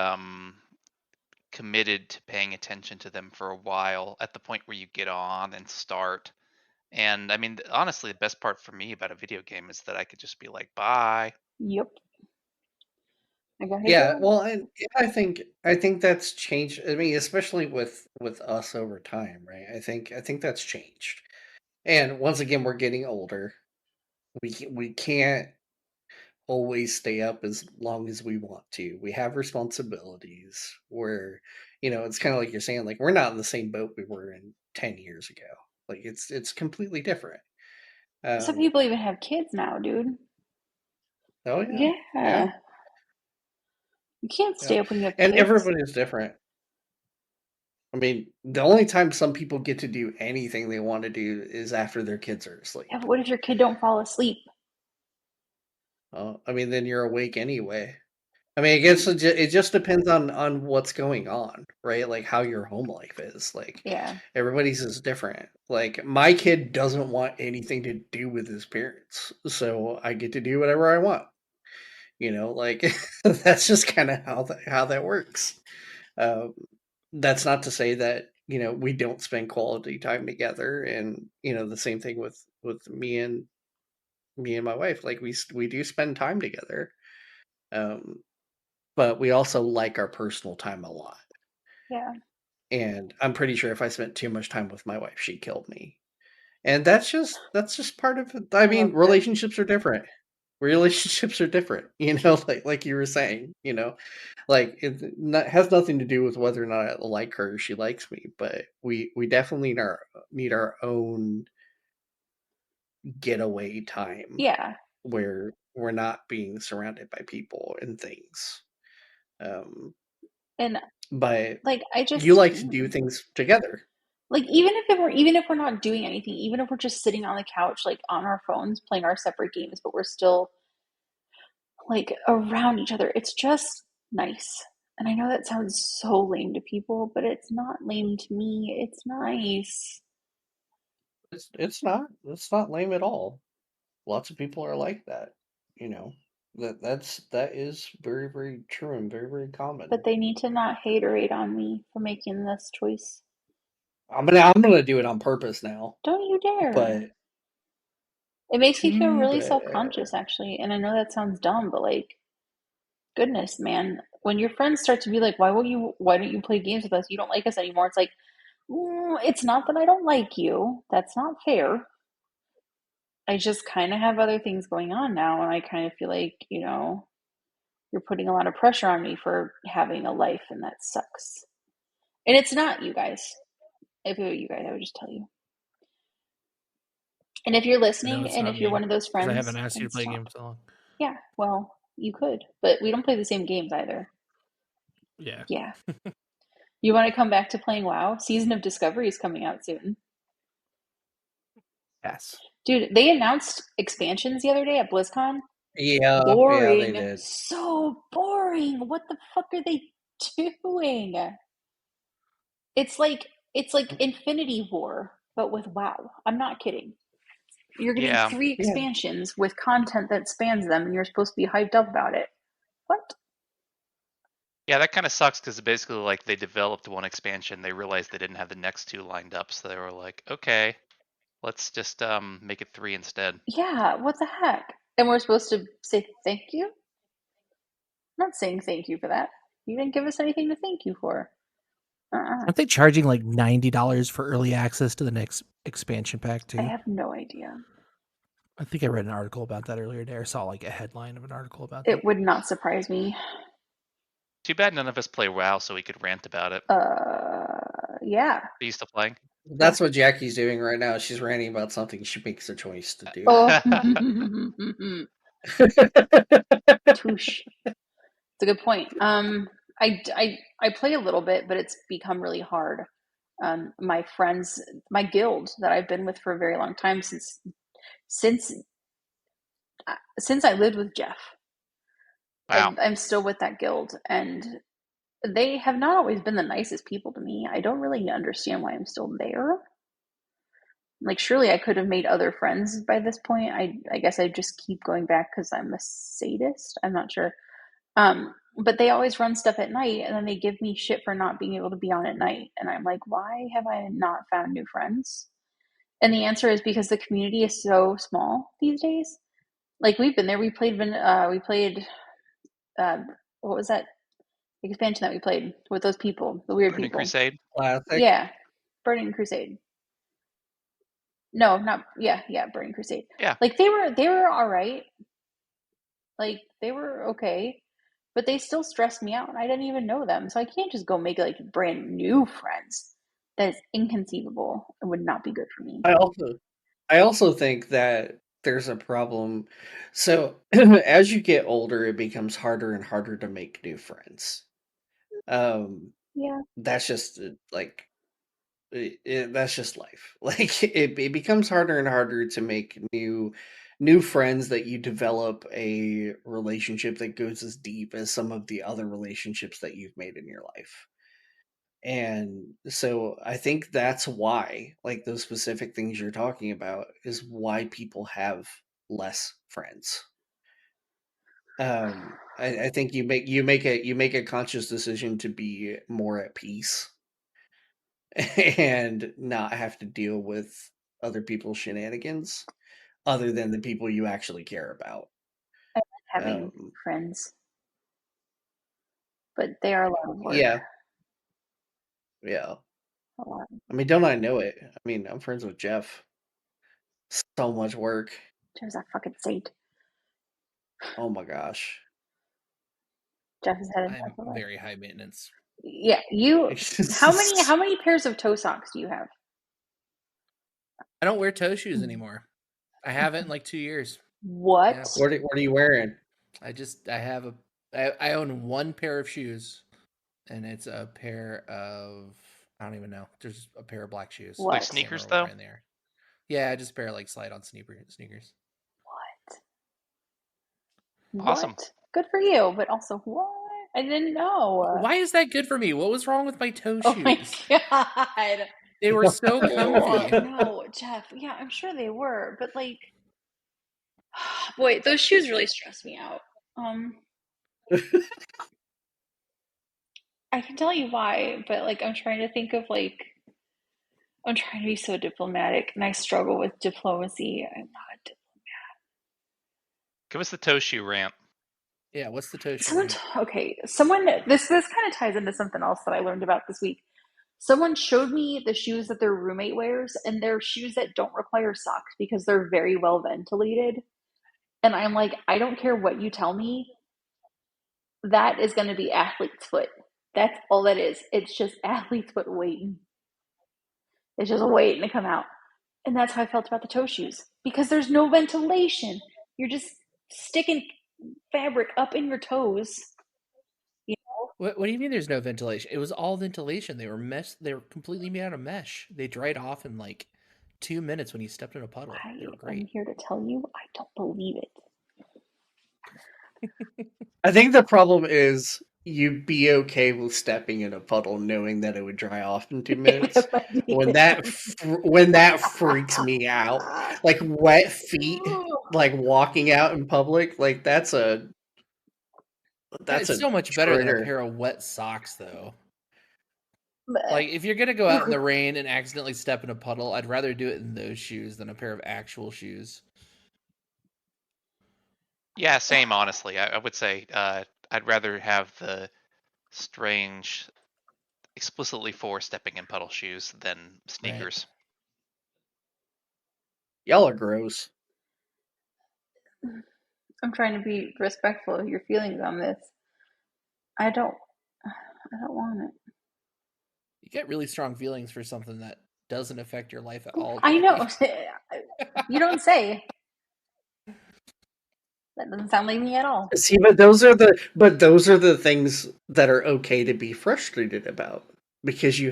committed to paying attention to them for a while at the point where you get on and start. And I mean, honestly, the best part for me about a video game is that I could just be like, bye. Yep. I gotta Yeah, go. well, and I think that's changed. I mean, especially with us over time, right? I think that's changed. And once again, we're getting older. We can't always stay up as long as we want to. We have responsibilities. It's kind of like you're saying, like we're not in the same boat we were in 10 years ago. Like it's completely different. Some Um, people even have kids now, dude. oh yeah, yeah, Yeah. You can't yeah. stay up when you have And kids. everybody's different. I mean, the only time some people get to do anything they want to do is after their kids are Yeah, asleep. but what if your kid don't fall asleep? I mean, then you're awake anyway. I mean, I guess it just depends on what's going on, right? Like how your home life is. Like Yeah. everybody's is different. Like my kid doesn't want anything to do with his parents, so I get to do whatever I want. Like that's just kind of how that works. Um, that's not to say that we don't spend quality time together, and the same thing with me and my wife. Like we do spend time together. Um, but we also like our personal time a lot. Yeah. And I'm pretty sure if I spent too much time with my wife, she'd kill me. And that's just part of it. I I love mean, her. relationships are different. Relationships are different, like you were saying, like has nothing to do with whether or not I like her or she likes me, but we definitely need our own getaway time Yeah. where we're not being surrounded by people and things. Um, And but like I you just like to do things together. like even if we're not doing anything, even if we're just sitting on the couch like on our phones playing our separate games, but we're still like around each other, it's just nice. And I know that sounds so lame to people, but it's not lame to me. It's nice. It's not lame at all. Lots of people are like that. You know that is very very true and very very common. But they need to not haterade on me for making this choice. I'm gonna do it on purpose now, Don't you dare. but It makes me feel too really bad. self-conscious actually. And I know that sounds dumb, but like goodness, man. When your friends start to be like, why don't you play games with us? You don't like us anymore. It's like, it's not that I don't like you. That's not fair. I just kind of have other things going on now, and I kind of feel like, you're putting a lot of pressure on me for having a life, and that sucks. And it's not you guys. If it were you guys, I would just tell you. And if you're No, listening, it's and not if you're me one of those because I friends, haven't asked you then to play stop. games so long. Yeah, well, you could, but we don't play the same games either. Yeah. Yeah. You want to come back to playing WoW? Season of Discovery is coming out soon. Yes. Dude, they announced expansions the other day at BlizzCon. Yeah, they Boring. did. So boring. What the fuck are they doing? It's like Infinity War, but with WoW. I'm not kidding. You're getting Yeah. 3 Yeah, expansions with content that spans them, and you're supposed to be hyped up about it. What? Yeah, that kind of sucks because basically, like, they developed one expansion, they realized they didn't have the next two lined up, so they were like, okay, let's just make it 3 instead. Yeah, what the heck? And we're supposed to say thank you? I'm not saying thank you for that. You didn't give us anything to thank you for. Aren't they charging like $90 for early access to the next expansion pack I too? have no idea. I think I read an article about that earlier today, or saw like a headline of an article about that. It would not surprise me. Too bad none of us play WoW so we could rant about it. Yeah. Are you still playing? that's what Jackie's doing right now. She's ranting about something she makes a choice to do. Oh, touche. It's a good point. I play a little bit, but it's become really hard. My friends, my guild that I've been with for a very long time since since I lived with Jeff, Wow. I'm still with that guild, and they have not always been the nicest people to me. I don't really understand why I'm still there. Like, surely I could have made other friends by this point. I guess I just keep going back because I'm a sadist. I'm not sure. But they always run stuff at night, and then they give me shit for not being able to be on at night. And I'm like, why have I not found new friends? And the answer is because the community is so small these days. Like, we've been there. We played. Uh, what was that expansion that we played with those people, the weird Burning people? Crusade? Classic. Yeah, Burning Crusade. No, not yeah, Burning Crusade. Yeah. Like they were all right. Like they were okay, but they still stressed me out, and I didn't even know them. So I can't just go make like brand new friends. That is inconceivable. It would not be good for me. I also think that there's a problem. So as you get older, it becomes harder and harder to make new friends. Yeah, That's just like that's just life. Like it becomes harder and harder to make new friends that you develop a relationship that goes as deep as some of the other relationships that you've made in your life. And so I think that's why, like those specific things you're talking about, is why people have less friends. I think you make a conscious decision to be more at peace and not have to deal with other people's shenanigans, other than the people you actually care about. I like having Um, friends, but they are a lot of work. yeah, yeah. A lot. I mean, don't I know it? I mean, I'm friends with Jeff. So much work. There's that fucking saint. Oh my gosh. Jeff has had enough I'm of us. very high maintenance. Yeah, you. How many It's how many pairs of toe socks do you have? I don't wear toe shoes anymore. I haven't in like 2 years. Yeah. What? What are you wearing? I have I own one pair of shoes, and it's a pair of, I don't even know. There's a pair of black shoes. Like What? I can't sneakers, remember what though? brand they are. Yeah, just a pair of like slide on sneakers. Awesome. What? Good for you, but also what? I didn't know. Why is that good for me? What was wrong with my toe Oh my shoes? god. They were so Oh, comfy. no, Jeff. Yeah, I'm sure they were, but like, boy, those shoes really stress me out. Um, I can tell you why, but like, I'm trying to think of like, I'm trying to be so diplomatic, and I struggle with diplomacy. I'm not. Give us the toe shoe rant. Yeah, what's the toe shoe Someone, rant? okay, someone. This kind of ties into something else that I learned about this week. Someone showed me the shoes that their roommate wears, and they're shoes that don't require socks because they're very well ventilated. And I'm like, I don't care what you tell me, that is going to be athlete's foot. That's all that is. It's just athlete's foot waiting. It's just waiting to come out. And that's how I felt about the toe shoes because there's no ventilation. You're just sticking fabric up in your toes. You know? What do you mean there's no ventilation? It was all ventilation. They were mesh. They were completely made out of mesh. They dried off in like 2 minutes when you stepped in a puddle. They were I am great. here to tell you, I don't believe it. I think the problem is you'd be okay with stepping in a puddle knowing that it would dry off in 2 minutes. When that freaks me out, like wet feet, like walking out in public, like that's a It's so much better than a trigger. pair of wet socks, though. Like, if you're gonna go out in the rain and accidentally step in a puddle, I'd rather do it in those shoes than a pair of actual shoes. Yeah, same, honestly. I would say I'd rather have the strange, explicitly for stepping in puddle shoes than Right. sneakers. Y'all are gross. I'm trying to be respectful of your feelings on this. I don't want it. You get really strong feelings for something that doesn't affect your life at all, I know. Jackie. You don't say. That doesn't sound like me at all. See, but those are the things that are okay to be frustrated about because you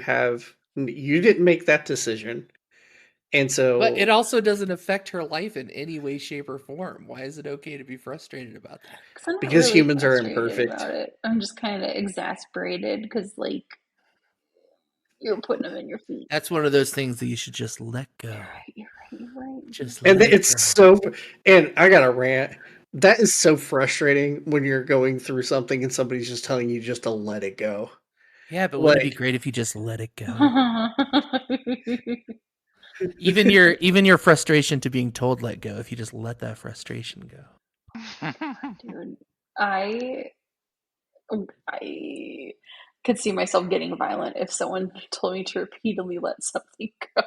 didn't make that decision. And But it so also doesn't affect her life in any way, shape, or form. Why is it okay to be frustrated about that? Because I'm not because really humans are frustrated imperfect. about it. I'm just kind of exasperated because, like, you're putting them in your feet. That's one of those things that you should just let go. You're right. Just And let it it's go. so and I got to rant. That is so frustrating when you're going through something and somebody's just telling you just to let it go. Yeah, but wouldn't it be Like great if you just let it go? Even your frustration to being told let go, if you just let that frustration go. Dude, I could see myself getting violent if someone told me to repeatedly let something go.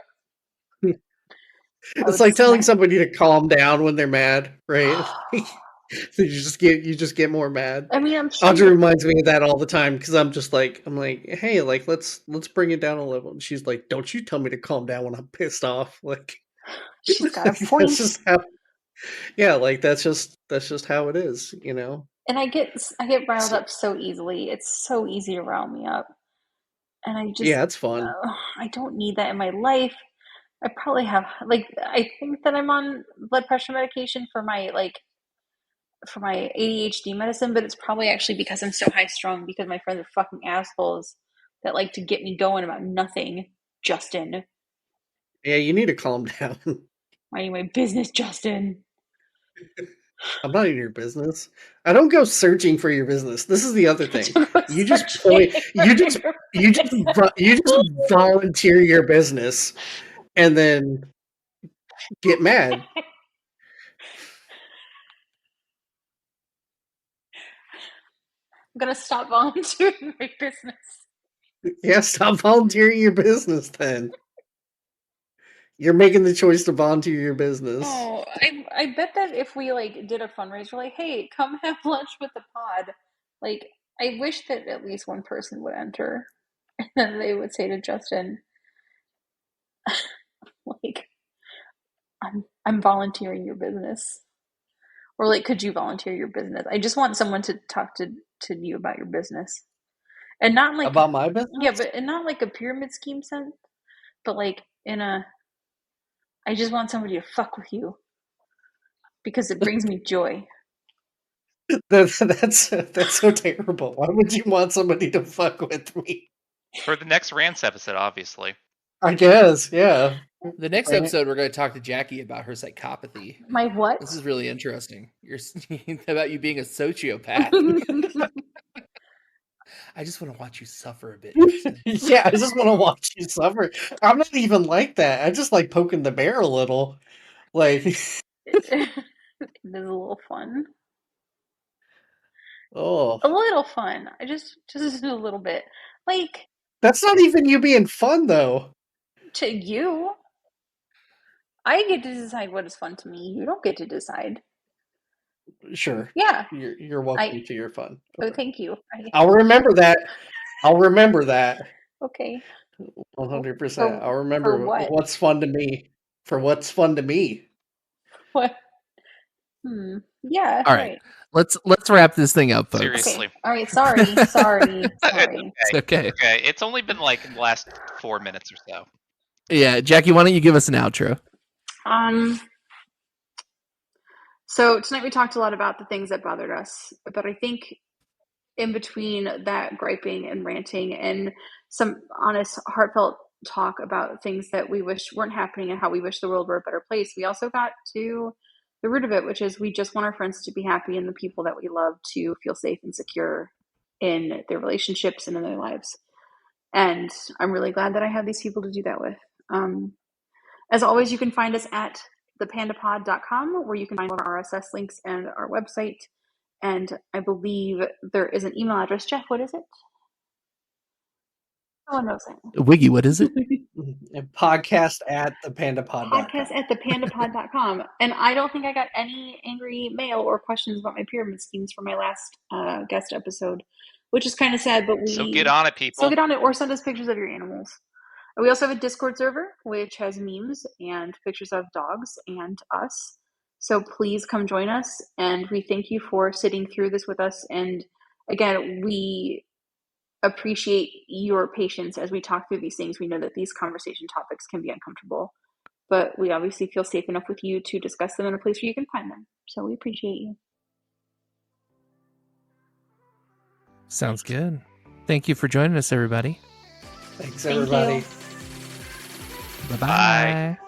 I it's would like telling snap. somebody to calm down when they're mad, right? So you just get more mad. I mean, I'm sure Audrey you. reminds me of that all the time because I'm like, hey, like let's bring it down a level. And she's like, don't you tell me to calm down when I'm pissed off. Like She's got a that's point. just how yeah, like that's just how it is, you know. And I get riled So, up so easily. It's so easy to rile me up, and yeah, it's fun. I don't need that in my life. I probably have like I think that I'm on blood pressure medication for my ADHD medicine, but it's probably actually because I'm so high strung because my friends are fucking assholes that like to get me going about nothing. Justin, Yeah, you need to calm down. minding my business, Justin. I'm not in your business. I don't go searching for your business. This is the other thing. To go You just point. searching for your You just volunteer your business, and then get mad. I'm gonna stop volunteering my business. Yeah, stop volunteering your business. Then you're making the choice to volunteer your business. Oh, I bet that if we like did a fundraiser, like, hey, come have lunch with the pod, like, I wish that at least one person would enter, and then they would say to Justin, like, I'm I'm volunteering your business. Or like, could you volunteer your business? I just want someone to talk to you about your business. And not like, About my business? yeah, but and not like a pyramid scheme sense, but like I just want somebody to fuck with you because it brings me joy. That's so terrible. Why would you want somebody to fuck with me? For the next rants episode, obviously. I guess, yeah. The next episode, we're going to talk to Jackie about her psychopathy. My what? This is really interesting. You're about you being a sociopath. I just want to watch you suffer a bit. Yeah, I just want to watch you suffer. I'm not even like that. I just like poking the bear a little. Like, It is a little fun. oh, A little fun. I just a little bit. Like, that's not even you being fun, though. to you, I get to decide what is fun to me. You don't get to decide. Sure. Yeah. You're welcome to your fun. Oh, Okay. thank you. I'll remember that. I'll remember that. Okay. 100%. I'll For remember what? what's fun to me. For what's fun to me. What? Yeah. All right. Let's wrap this thing up, folks. Seriously. Okay. All right. Sorry. It's okay. Okay, it's only been like the last 4 minutes or so. Yeah, Jackie, why don't you give us an outro? So tonight we talked a lot about the things that bothered us, but I think in between that griping and ranting and some honest, heartfelt talk about things that we wish weren't happening and how we wish the world were a better place, we also got to the root of it, which is we just want our friends to be happy and the people that we love to feel safe and secure in their relationships and in their lives. And I'm really glad that I have these people to do that with. As always, you can find us at thepandapod.com, where you can find all our RSS links and our website. And I believe there is an email address. Jeff, what is it? No one knows it. Wiggy, what is it? Podcast at thepandapod.com. Podcast at thepandapod.com. And I don't think I got any angry mail or questions about my pyramid schemes for my last guest episode, which is kind of sad. But So get on it, people. So get on it, or send us pictures of your animals. We also have a Discord server, which has memes and pictures of dogs and us. So please come join us. And we thank you for sitting through this with us. And again, we appreciate your patience as we talk through these things. We know that these conversation topics can be uncomfortable, but we obviously feel safe enough with you to discuss them in a place where you can find them. So we appreciate you. Sounds good. Thank you for joining us, everybody. Thanks, Thank everybody. you. Bye-bye. Bye.